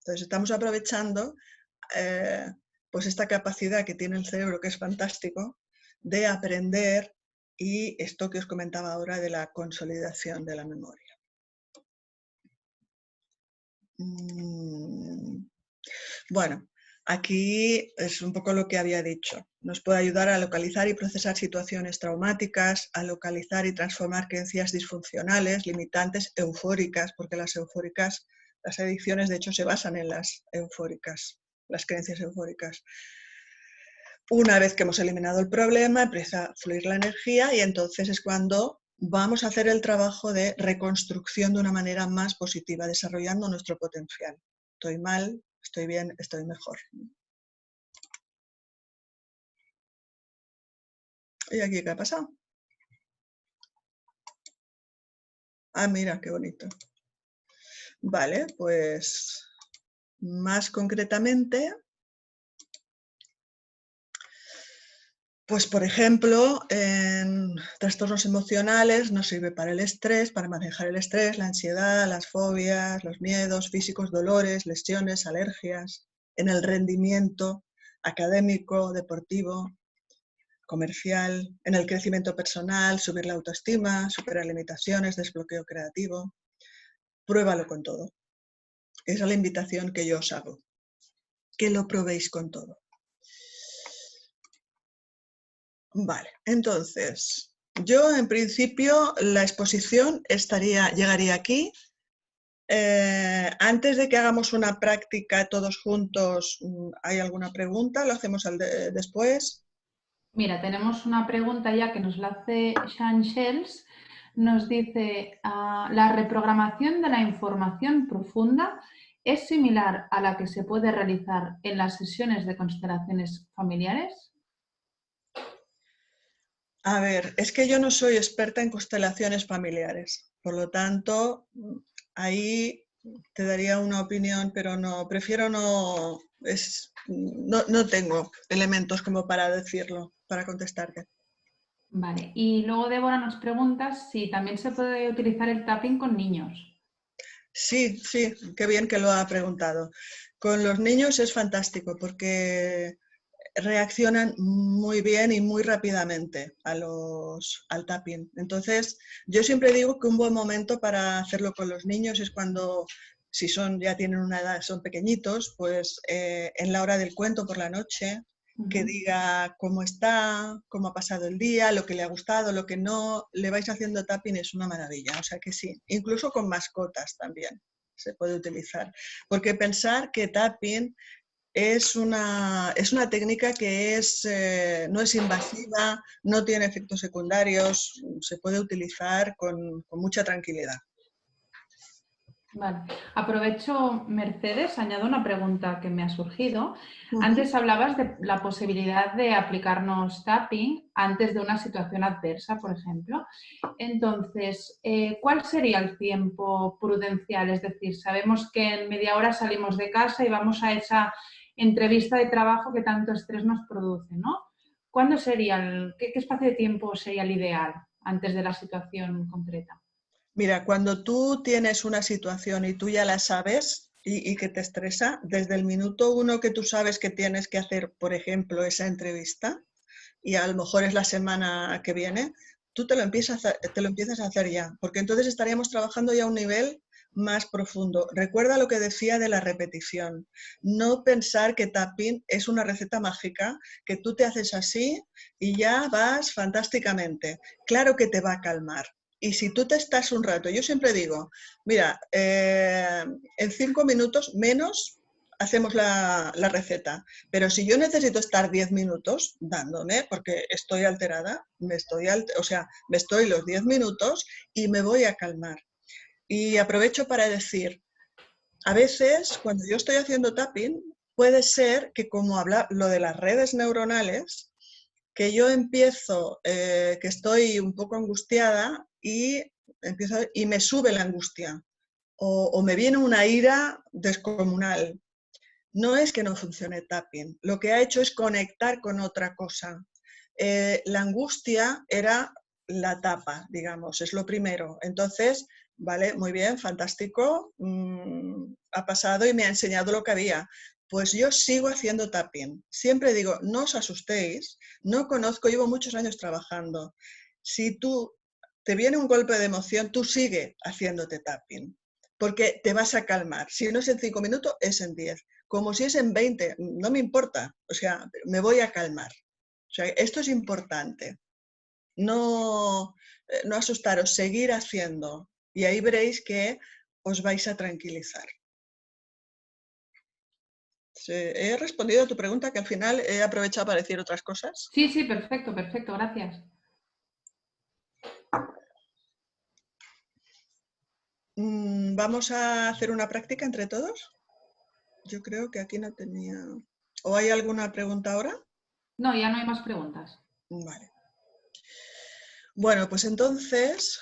Entonces estamos aprovechando pues esta capacidad que tiene el cerebro, que es fantástico, de aprender, y esto que os comentaba ahora de la consolidación de la memoria. Bueno, Aquí es un poco lo que había dicho. Nos puede ayudar a localizar y procesar situaciones traumáticas, a localizar y transformar creencias disfuncionales, limitantes, eufóricas, porque las eufóricas, las adicciones de hecho se basan en las eufóricas, las creencias eufóricas. Una vez que hemos eliminado el problema, empieza a fluir la energía y entonces es cuando vamos a hacer el trabajo de reconstrucción de una manera más positiva, desarrollando nuestro potencial. Estoy mal, estoy bien, estoy mejor. ¿Y aquí qué ha pasado? Ah, mira, qué bonito. Vale, pues más concretamente, pues por ejemplo, en trastornos emocionales nos sirve para el estrés, para manejar el estrés, la ansiedad, las fobias, los miedos físicos, dolores, lesiones, alergias, en el rendimiento académico, deportivo, comercial, en el crecimiento personal, subir la autoestima, superar limitaciones, desbloqueo creativo. Pruébalo con todo. Esa es la invitación que yo os hago, que lo probéis con todo. Vale, entonces, yo en principio la exposición llegaría aquí. Antes de que hagamos una práctica todos juntos, ¿hay alguna pregunta? ¿Lo hacemos después? Mira, tenemos una pregunta ya que nos la hace Sean Shells. Nos dice, ¿la reprogramación de la información profunda es similar a la que se puede realizar en las sesiones de constelaciones familiares? A ver, es que yo no soy experta en constelaciones familiares, por lo tanto, ahí te daría una opinión, pero no, prefiero no, no tengo elementos como para decirlo, para contestarte. Vale, y luego Débora nos pregunta si también se puede utilizar el tapping con niños. Sí, sí, qué bien que lo ha preguntado. Con los niños es fantástico porque reaccionan muy bien y muy rápidamente al tapping. Entonces, yo siempre digo que un buen momento para hacerlo con los niños es cuando, si ya tienen una edad, son pequeñitos, pues en la hora del cuento por la noche, que diga cómo está, cómo ha pasado el día, lo que le ha gustado, lo que no, le vais haciendo tapping, es una maravilla. O sea que sí, incluso con mascotas también se puede utilizar. Porque pensar que tapping es una técnica que no es invasiva, no tiene efectos secundarios, se puede utilizar con mucha tranquilidad. Vale. Aprovecho, Mercedes, añado una pregunta que me ha surgido. Antes hablabas de la posibilidad de aplicarnos tapping antes de una situación adversa, por ejemplo. Entonces, ¿cuál sería el tiempo prudencial? Es decir, sabemos que en media hora salimos de casa y vamos a esa entrevista de trabajo que tanto estrés nos produce, ¿no? ¿Cuándo sería qué espacio de tiempo sería el ideal antes de la situación concreta? Mira, cuando tú tienes una situación y tú ya la sabes y que te estresa, desde el minuto uno que tú sabes que tienes que hacer, por ejemplo, esa entrevista, y a lo mejor es la semana que viene, tú te lo empiezas a hacer ya, porque entonces estaríamos trabajando ya a un nivel más profundo. Recuerda lo que decía de la repetición. No pensar que tapping es una receta mágica, que tú te haces así y ya vas fantásticamente. Claro que te va a calmar. Y si tú te estás un rato, yo siempre digo, mira, en 5 minutos menos hacemos la receta, pero si yo necesito estar 10 minutos dándome, porque estoy alterada, me estoy los 10 minutos y me voy a calmar. Y aprovecho para decir, a veces cuando yo estoy haciendo tapping, puede ser que como habla lo de las redes neuronales, que yo empiezo, que estoy un poco angustiada y me sube la angustia o me viene una ira descomunal. No es que no funcione tapping, lo que ha hecho es conectar con otra cosa. La angustia era la tapa, digamos, es lo primero. Entonces, vale, muy bien, fantástico, ha pasado y me ha enseñado lo que había. Pues yo sigo haciendo tapping. Siempre digo, no os asustéis, no conozco, llevo muchos años trabajando. Si tú te viene un golpe de emoción, tú sigue haciéndote tapping, porque te vas a calmar. Si no es en 5 minutos, es en 10. como si es en 20, no me importa, o sea, me voy a calmar. O sea, esto es importante. No, no asustaros, seguir haciendo y ahí veréis que os vais a tranquilizar. ¿He respondido a tu pregunta, que al final he aprovechado para decir otras cosas? Sí, sí, perfecto, perfecto, gracias. ¿Vamos a hacer una práctica entre todos? Yo creo que aquí no tenía... ¿O hay alguna pregunta ahora? No, ya no hay más preguntas. Vale. Bueno, pues entonces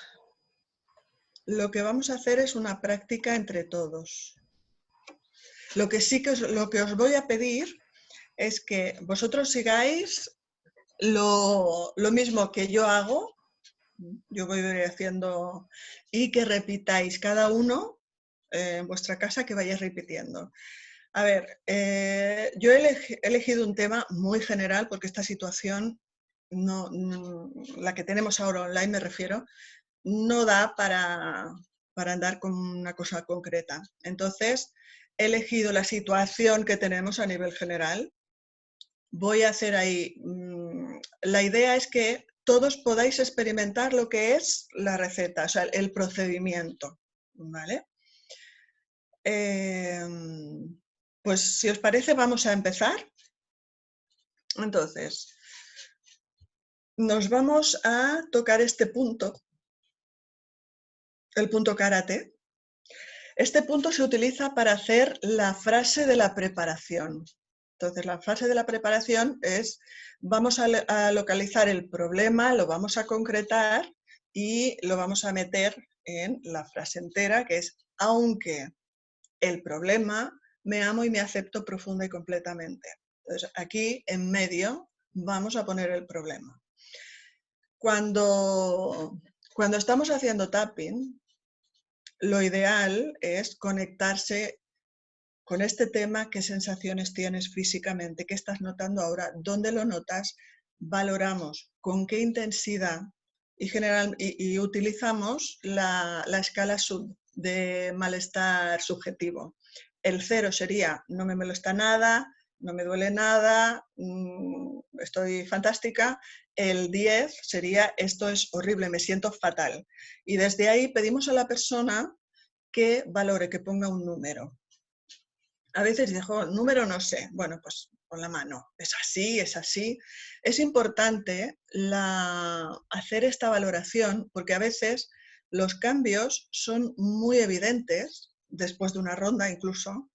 lo que vamos a hacer es una práctica entre todos. Lo que sí que lo que os voy a pedir es que vosotros sigáis lo mismo que yo hago, yo voy haciendo, y que repitáis cada uno en vuestra casa, que vayáis repitiendo. A ver, yo he elegido un tema muy general porque esta situación, la que tenemos ahora online me refiero, no da para andar con una cosa concreta. Entonces, he elegido la situación que tenemos a nivel general. Voy a hacer ahí, la idea es que todos podáis experimentar lo que es la receta, o sea, el procedimiento, ¿vale? Pues si os parece vamos a empezar. Entonces, nos vamos a tocar este punto, el punto karate. Este punto se utiliza para hacer la frase de la preparación. Entonces, la fase de la preparación es, vamos a localizar el problema, lo vamos a concretar y lo vamos a meter en la frase entera, que es, aunque el problema, me amo y me acepto profunda y completamente. Entonces, aquí en medio vamos a poner el problema. Cuando estamos haciendo tapping, lo ideal es conectarse con este tema, qué sensaciones tienes físicamente, qué estás notando ahora, dónde lo notas, valoramos con qué intensidad y utilizamos la escala SUD de malestar subjetivo. El 0 sería no me molesta nada, no me duele nada, estoy fantástica. El 10 sería esto es horrible, me siento fatal. Y desde ahí pedimos a la persona que valore, que ponga un número. A veces digo, número no sé, bueno, pues con la mano, es así, es así. Es importante hacer esta valoración porque a veces los cambios son muy evidentes, después de una ronda incluso,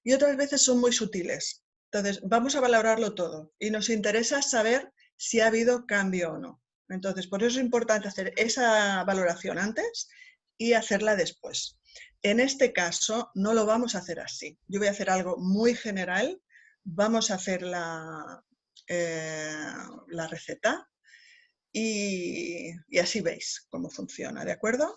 y otras veces son muy sutiles. Entonces, vamos a valorarlo todo y nos interesa saber si ha habido cambio o no. Entonces, por eso es importante hacer esa valoración antes y hacerla después. En este caso, no lo vamos a hacer así. Yo voy a hacer algo muy general. Vamos a hacer la receta y así veis cómo funciona, ¿de acuerdo?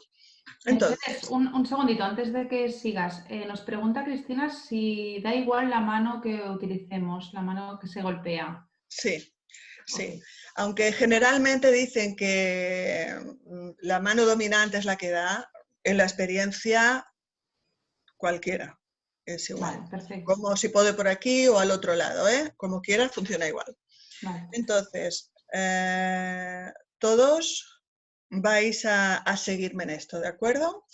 Mercedes, Entonces, un segundito, antes de que sigas. Nos pregunta Cristina si da igual la mano que utilicemos, la mano que se golpea. sí. Sí, Okay. aunque generalmente dicen que la mano dominante es la que da, en la experiencia cualquiera es igual. Vale, perfecto. Como si puedo por aquí o al otro lado, ¿eh? Como quiera, funciona igual. Vale. Entonces, todos vais a seguirme en esto, ¿de acuerdo?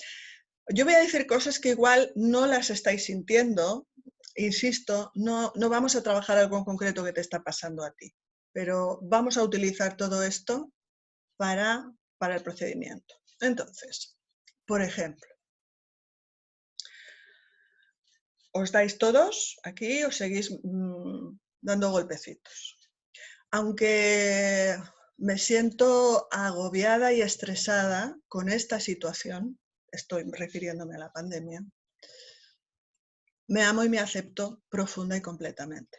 Yo voy a decir cosas que igual no las estáis sintiendo, insisto, no vamos a trabajar algo en concreto que te está pasando a ti, pero vamos a utilizar todo esto para el procedimiento. Entonces, por ejemplo, ¿os dais todos aquí o seguís dando golpecitos? Aunque me siento agobiada y estresada con esta situación, estoy refiriéndome a la pandemia, me amo y me acepto profunda y completamente.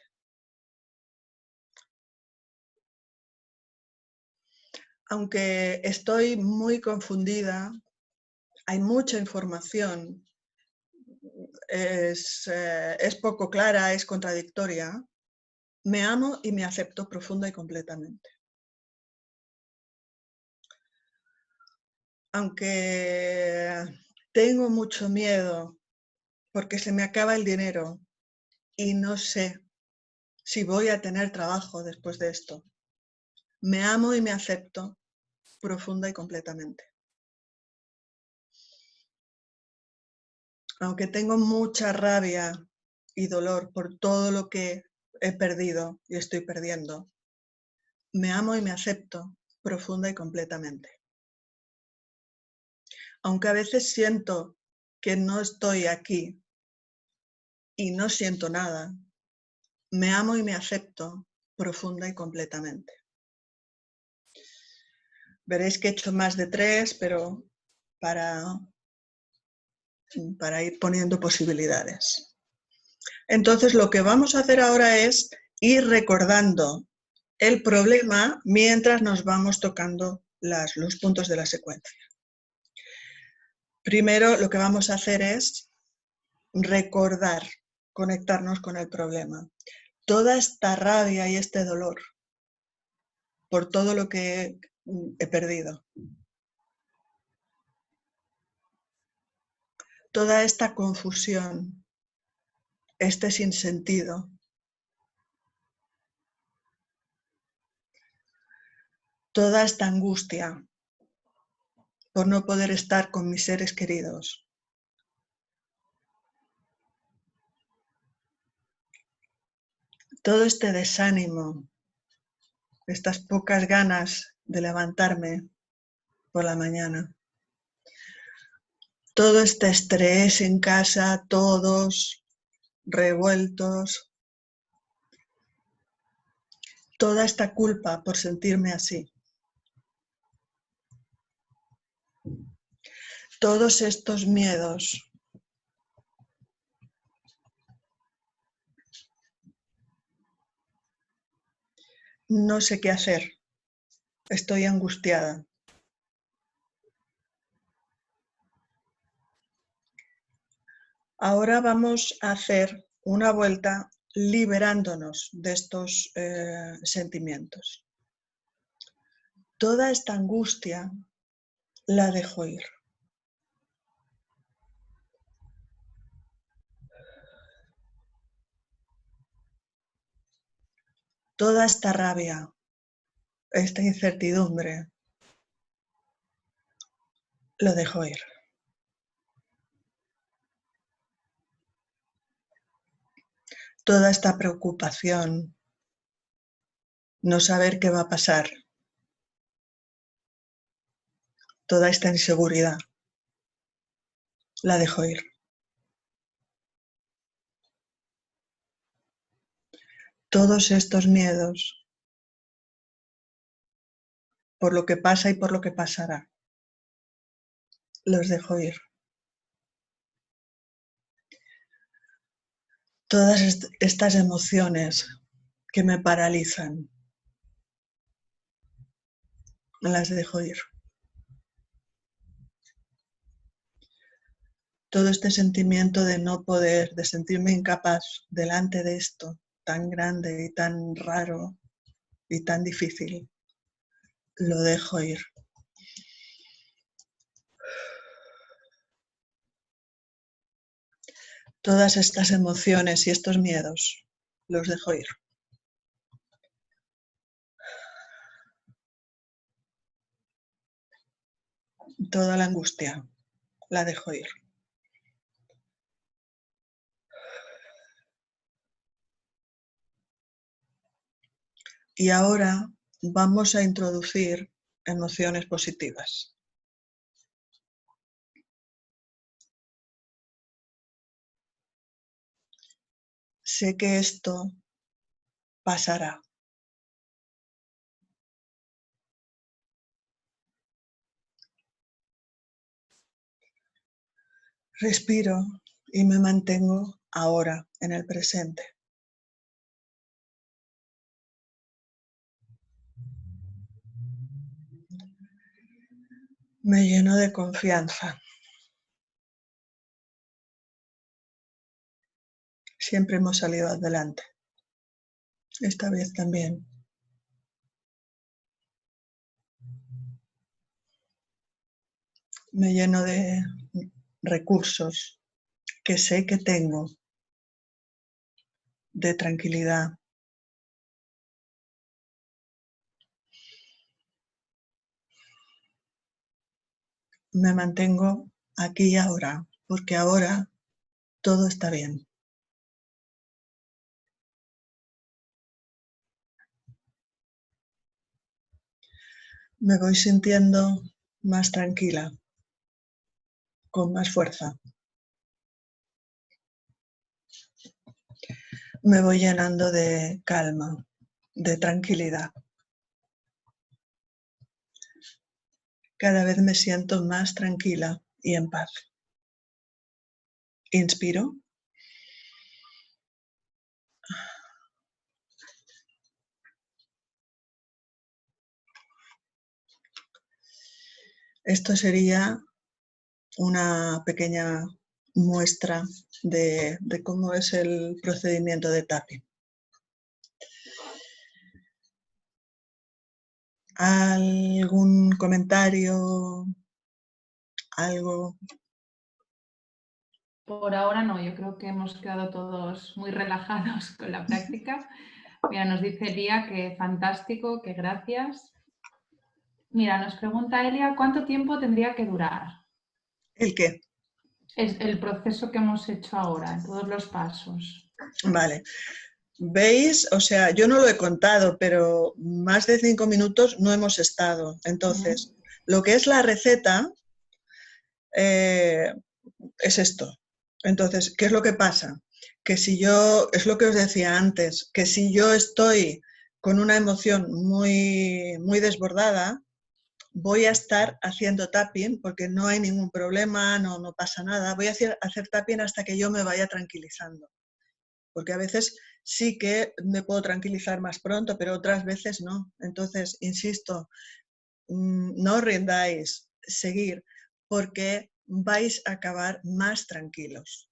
Aunque estoy muy confundida, hay mucha información, es poco clara, es contradictoria, me amo y me acepto profunda y completamente. Aunque tengo mucho miedo porque se me acaba el dinero y no sé si voy a tener trabajo después de esto. Me amo y me acepto profunda y completamente. Aunque tengo mucha rabia y dolor por todo lo que he perdido y estoy perdiendo, me amo y me acepto profunda y completamente. Aunque a veces siento que no estoy aquí y no siento nada, me amo y me acepto profunda y completamente. Veréis que he hecho más de 3, pero para ir poniendo posibilidades. Entonces, lo que vamos a hacer ahora es ir recordando el problema mientras nos vamos tocando los puntos de la secuencia. Primero, lo que vamos a hacer es recordar, conectarnos con el problema. Toda esta rabia y este dolor por todo lo que he perdido. Toda esta confusión, este sinsentido. Toda esta angustia por no poder estar con mis seres queridos. Todo este desánimo, estas pocas ganas de levantarme por la mañana. Todo este estrés en casa, todos revueltos. Toda esta culpa por sentirme así. Todos estos miedos. No sé qué hacer. Estoy angustiada. Ahora vamos a hacer una vuelta liberándonos de estos sentimientos. Toda esta angustia la dejo ir. Toda esta rabia, esta incertidumbre, lo dejo ir. Toda esta preocupación, no saber qué va a pasar, toda esta inseguridad, la dejo ir. Todos estos miedos, por lo que pasa y por lo que pasará, los dejo ir. Todas estas emociones que me paralizan, las dejo ir. Todo este sentimiento de no poder, de sentirme incapaz delante de esto tan grande y tan raro y tan difícil, lo dejo ir. Todas estas emociones y estos miedos, los dejo ir. Toda la angustia, la dejo ir. Y ahora vamos a introducir emociones positivas. Sé que esto pasará. Respiro y me mantengo ahora en el presente. Me lleno de confianza. Siempre hemos salido adelante. Esta vez también. Me lleno de recursos que sé que tengo de tranquilidad. Me mantengo aquí y ahora, porque ahora todo está bien. Me voy sintiendo más tranquila, con más fuerza. Me voy llenando de calma, de tranquilidad. Cada vez me siento más tranquila y en paz. Inspiro. Esto sería una pequeña muestra de cómo es el procedimiento de tapping. ¿Algún comentario? ¿Algo? Por ahora no, yo creo que hemos quedado todos muy relajados con la práctica. Mira, nos dice Elia que fantástico, que gracias. Mira, nos pregunta Elia, ¿cuánto tiempo tendría que durar? ¿El qué? Es el proceso que hemos hecho ahora, en todos los pasos. Vale. ¿Veis? O sea, yo no lo he contado, pero más de 5 minutos no hemos estado. Entonces, lo que es la receta es esto. Entonces, ¿qué es lo que pasa? Que si yo, es lo que os decía antes, que si yo estoy con una emoción muy, muy desbordada, voy a estar haciendo tapping porque no hay ningún problema, no pasa nada. Voy a hacer tapping hasta que yo me vaya tranquilizando. Porque a veces sí que me puedo tranquilizar más pronto, pero otras veces no. Entonces, insisto, no os rindáis, seguir, porque vais a acabar más tranquilos.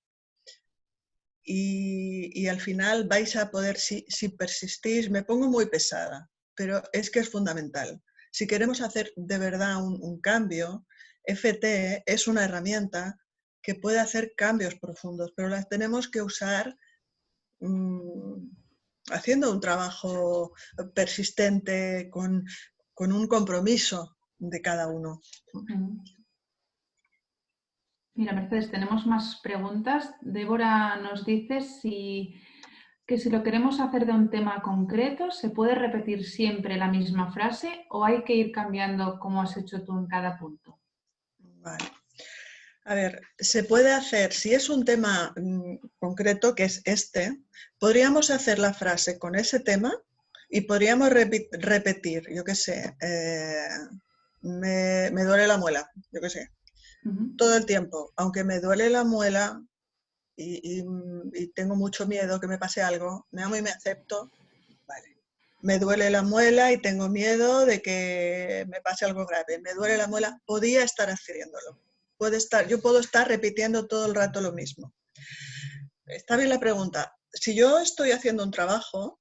Y al final vais a poder, si persistís, me pongo muy pesada, pero es que es fundamental. Si queremos hacer de verdad un cambio, FT es una herramienta que puede hacer cambios profundos, pero las tenemos que usar haciendo un trabajo persistente, con un compromiso de cada uno. Mira, Mercedes, tenemos más preguntas. Débora nos dice que si lo queremos hacer de un tema concreto, ¿se puede repetir siempre la misma frase o hay que ir cambiando como has hecho tú en cada punto? Vale. A ver, se puede hacer, si es un tema concreto, que es este, podríamos hacer la frase con ese tema y podríamos repetir, yo qué sé, me duele la muela, yo qué sé, todo el tiempo, aunque me duele la muela y tengo mucho miedo que me pase algo, me amo y me acepto, vale. Me duele la muela y tengo miedo de que me pase algo grave, me duele la muela, podía estar haciéndolo. Yo puedo estar repitiendo todo el rato lo mismo. Está bien la pregunta. Si yo estoy haciendo un trabajo,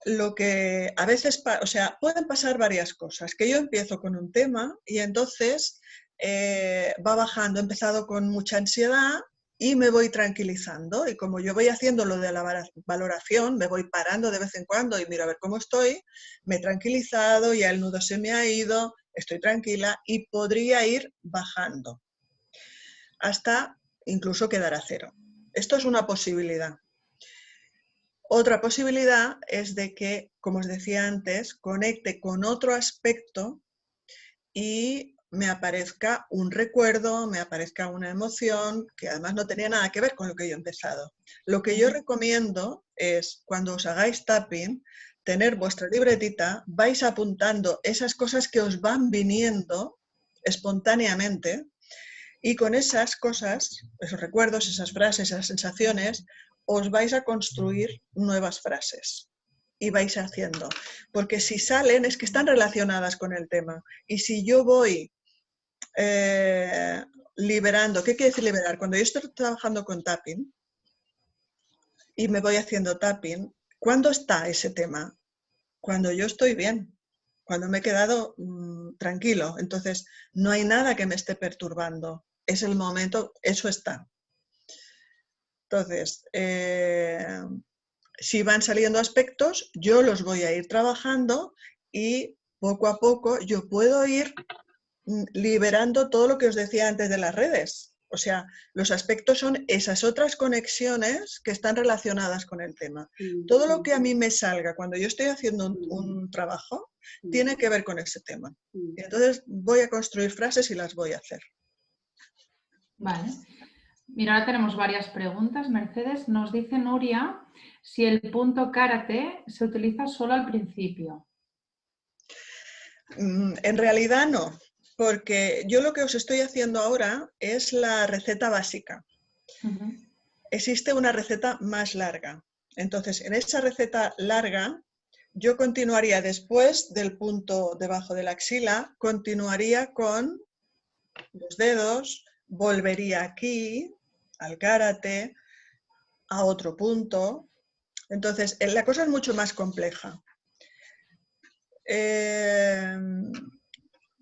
lo que a veces, o sea, pueden pasar varias cosas. Que yo empiezo con un tema y entonces va bajando. He empezado con mucha ansiedad y me voy tranquilizando. Y como yo voy haciendo lo de la valoración, me voy parando de vez en cuando y miro a ver cómo estoy, me he tranquilizado, ya el nudo se me ha ido, estoy tranquila y podría ir bajando hasta incluso quedar a cero. Esto es una posibilidad. Otra posibilidad es de que, como os decía antes, conecte con otro aspecto y me aparezca un recuerdo, me aparezca una emoción que además no tenía nada que ver con lo que yo he empezado. Lo que yo recomiendo es, cuando os hagáis tapping, tener vuestra libretita, vais apuntando esas cosas que os van viniendo espontáneamente. Y con esas cosas, esos recuerdos, esas frases, esas sensaciones, os vais a construir nuevas frases y vais haciendo. Porque si salen es que están relacionadas con el tema. Y si yo voy liberando, ¿qué quiere decir liberar? Cuando yo estoy trabajando con tapping y me voy haciendo tapping, ¿cuándo está ese tema? Cuando yo estoy bien, cuando me he quedado tranquilo. Entonces, no hay nada que me esté perturbando. Es el momento, eso está. Entonces, si van saliendo aspectos, yo los voy a ir trabajando y poco a poco yo puedo ir liberando todo lo que os decía antes de las redes. O sea, los aspectos son esas otras conexiones que están relacionadas con el tema. Todo lo que a mí me salga cuando yo estoy haciendo un trabajo tiene que ver con ese tema. Y entonces voy a construir frases y las voy a hacer. Vale. Mira, ahora tenemos varias preguntas. Mercedes, nos dice Nuria si el punto karate se utiliza solo al principio. En realidad no, porque yo lo que os estoy haciendo ahora es la receta básica. Existe una receta más larga. Entonces, en esa receta larga, yo continuaría después del punto debajo de la axila, continuaría con los dedos, volvería aquí, al karate, a otro punto. Entonces, la cosa es mucho más compleja.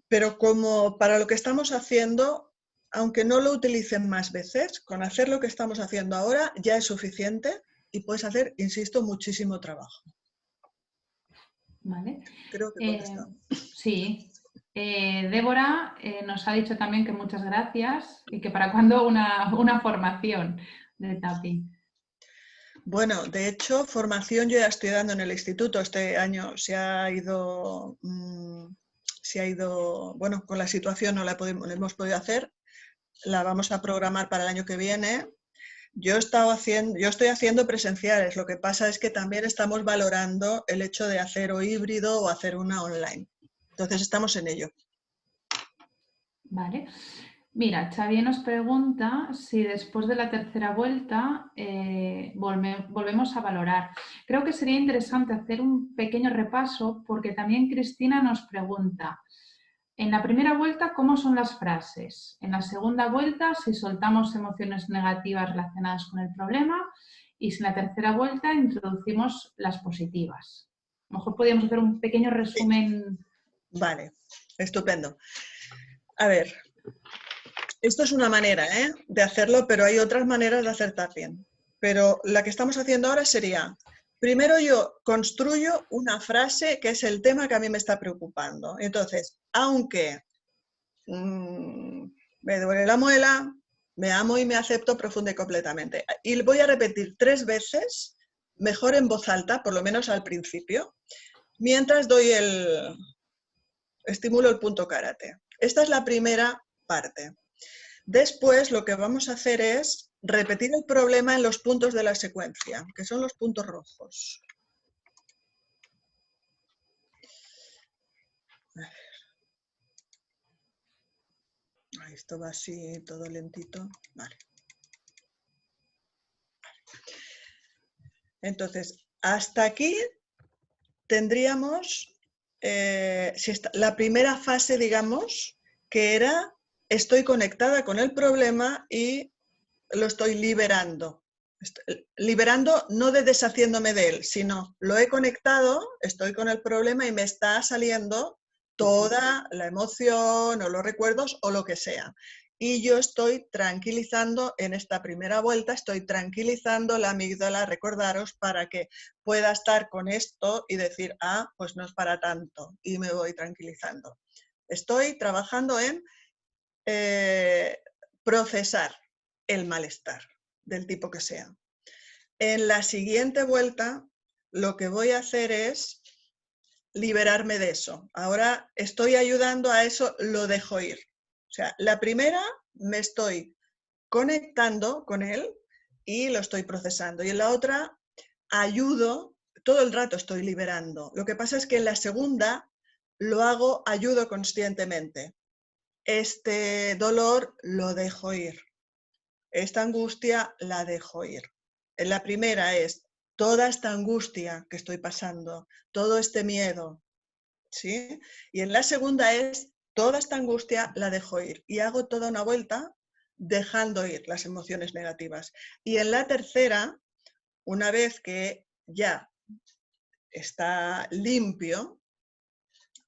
Pero como para lo que estamos haciendo, aunque no lo utilicen más veces, con hacer lo que estamos haciendo ahora ya es suficiente y puedes hacer, insisto, muchísimo trabajo. Vale. Creo que he contestado. Sí. Débora nos ha dicho también que muchas gracias y que para cuándo una formación de tapping. Bueno, de hecho, formación yo ya estoy dando en el instituto. Este año se ha ido, bueno, con la situación no la hemos podido hacer. La vamos a programar para el año que viene. Yo estoy haciendo presenciales, lo que pasa es que también estamos valorando el hecho de hacer o híbrido o hacer una online. Entonces estamos en ello. Vale. Mira, Xavier nos pregunta si después de la tercera vuelta volvemos a valorar. Creo que sería interesante hacer un pequeño repaso porque también Cristina nos pregunta, en la primera vuelta, ¿cómo son las frases? En la segunda vuelta, si soltamos emociones negativas relacionadas con el problema y si en la tercera vuelta introducimos las positivas. A lo mejor podríamos hacer un pequeño resumen. Vale, estupendo. A ver, esto es una manera de hacerlo, pero hay otras maneras de hacer tapping. Pero la que estamos haciendo ahora sería, primero yo construyo una frase que es el tema que a mí me está preocupando. Entonces, aunque me duele la muela, me amo y me acepto profunda y completamente. Y voy a repetir 3 veces, mejor en voz alta, por lo menos al principio, mientras estimulo el punto karate. Esta es la primera parte. Después lo que vamos a hacer es repetir el problema en los puntos de la secuencia, que son los puntos rojos. Esto va así, todo lentito. Vale. Entonces, hasta aquí tendríamos la primera fase, digamos, que era estoy conectada con el problema y lo estoy liberando. Liberando no de deshaciéndome de él, sino lo he conectado, estoy con el problema y me está saliendo toda la emoción o los recuerdos o lo que sea. Y yo estoy tranquilizando en esta primera vuelta, estoy tranquilizando la amígdala, recordaros, para que pueda estar con esto y decir, ah, pues no es para tanto, y me voy tranquilizando. Estoy trabajando en procesar el malestar, del tipo que sea. En la siguiente vuelta, lo que voy a hacer es liberarme de eso. Ahora estoy ayudando a eso, lo dejo ir. O sea, la primera me estoy conectando con él y lo estoy procesando. Y en la otra ayudo, todo el rato estoy liberando. Lo que pasa es que en la segunda lo hago, ayudo conscientemente. Este dolor lo dejo ir. Esta angustia la dejo ir. En la primera es toda esta angustia que estoy pasando, todo este miedo, ¿sí? Y en la segunda es toda esta angustia la dejo ir y hago toda una vuelta dejando ir las emociones negativas. Y en la tercera, una vez que ya está limpio,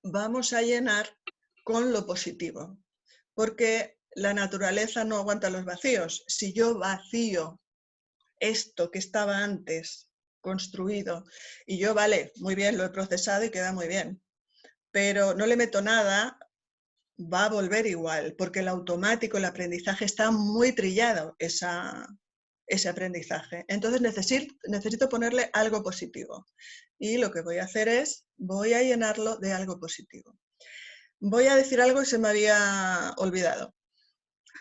vamos a llenar con lo positivo, porque la naturaleza no aguanta los vacíos. Si yo vacío esto que estaba antes construido. Y yo, vale, muy bien, lo he procesado y queda muy bien. Pero no le meto nada, va a volver igual, porque el automático, el aprendizaje está muy trillado, ese aprendizaje. Entonces necesito ponerle algo positivo. Y lo que voy a hacer es, voy a llenarlo de algo positivo. Voy a decir algo que se me había olvidado.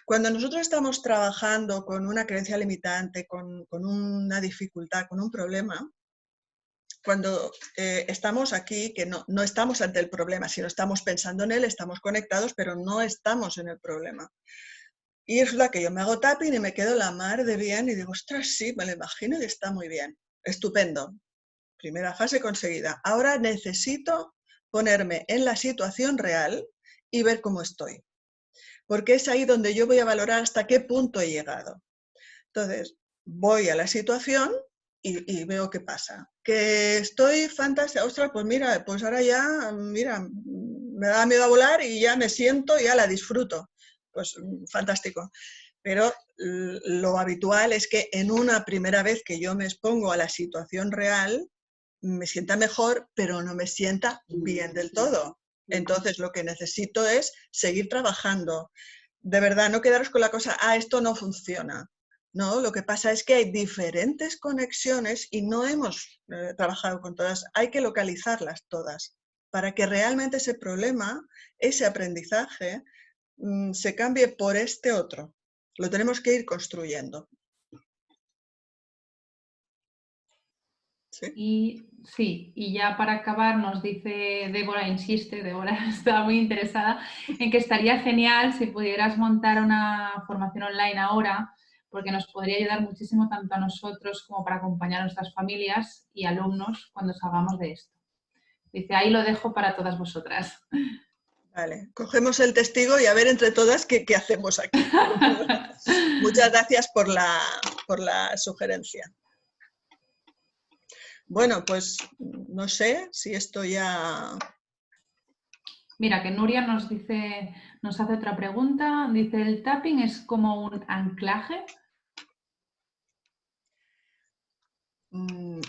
Cuando nosotros estamos trabajando con una creencia limitante, con una dificultad, con un problema, cuando estamos aquí, que no estamos ante el problema, sino estamos pensando en él, estamos conectados, pero no estamos en el problema. Y es la que yo me hago tapping y me quedo la mar de bien y digo, ostras, sí, me lo imagino y está muy bien. Estupendo. Primera fase conseguida. Ahora necesito ponerme en la situación real y ver cómo estoy. Porque es ahí donde yo voy a valorar hasta qué punto he llegado. Entonces, voy a la situación y veo qué pasa. Que estoy fantástica, ostras, pues mira, pues ahora ya, mira, me da miedo a volar y ya me siento y ya la disfruto. Pues fantástico. Pero lo habitual es que en una primera vez que yo me expongo a la situación real, me sienta mejor, pero no me sienta bien del todo. Entonces, lo que necesito es seguir trabajando. De verdad, no quedaros con la cosa, esto no funciona. No, lo que pasa es que hay diferentes conexiones y no hemos trabajado con todas. Hay que localizarlas todas para que realmente ese problema, ese aprendizaje, se cambie por este otro. Lo tenemos que ir construyendo. ¿Sí? Y sí, y ya para acabar nos dice Débora, insiste, Débora está muy interesada en que estaría genial si pudieras montar una formación online ahora, porque nos podría ayudar muchísimo tanto a nosotros como para acompañar a nuestras familias y alumnos cuando salgamos de esto. Dice, ahí lo dejo para todas vosotras. Vale, cogemos el testigo y a ver entre todas qué hacemos aquí. Muchas gracias por la sugerencia. Bueno, pues no sé si esto ya... Mira, que Nuria nos dice, nos hace otra pregunta. Dice, ¿el tapping es como un anclaje?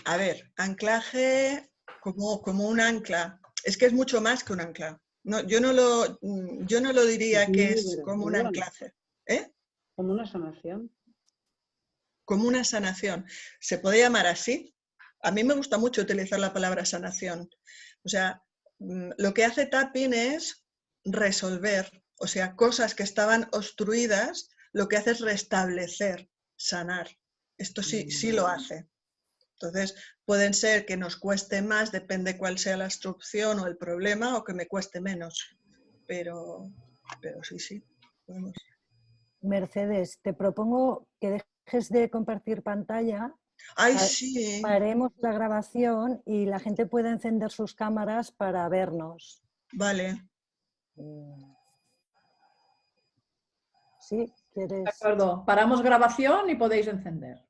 A ver, anclaje como un ancla. Es que es mucho más que un ancla. No, yo no lo diría que es como un anclaje. ¿Eh? Como una sanación. Como una sanación. ¿Se puede llamar así? A mí me gusta mucho utilizar la palabra sanación. O sea, lo que hace tapping es resolver, o sea, cosas que estaban obstruidas, lo que hace es restablecer, sanar. Esto sí lo hace. Entonces, pueden ser que nos cueste más, depende cuál sea la obstrucción o el problema, o que me cueste menos. Pero sí, podemos. Mercedes, te propongo que dejes de compartir pantalla. ¡Ay, sí! Paremos la grabación y la gente puede encender sus cámaras para vernos. Vale. ¿Sí? ¿Quieres? De acuerdo, paramos grabación y podéis encender.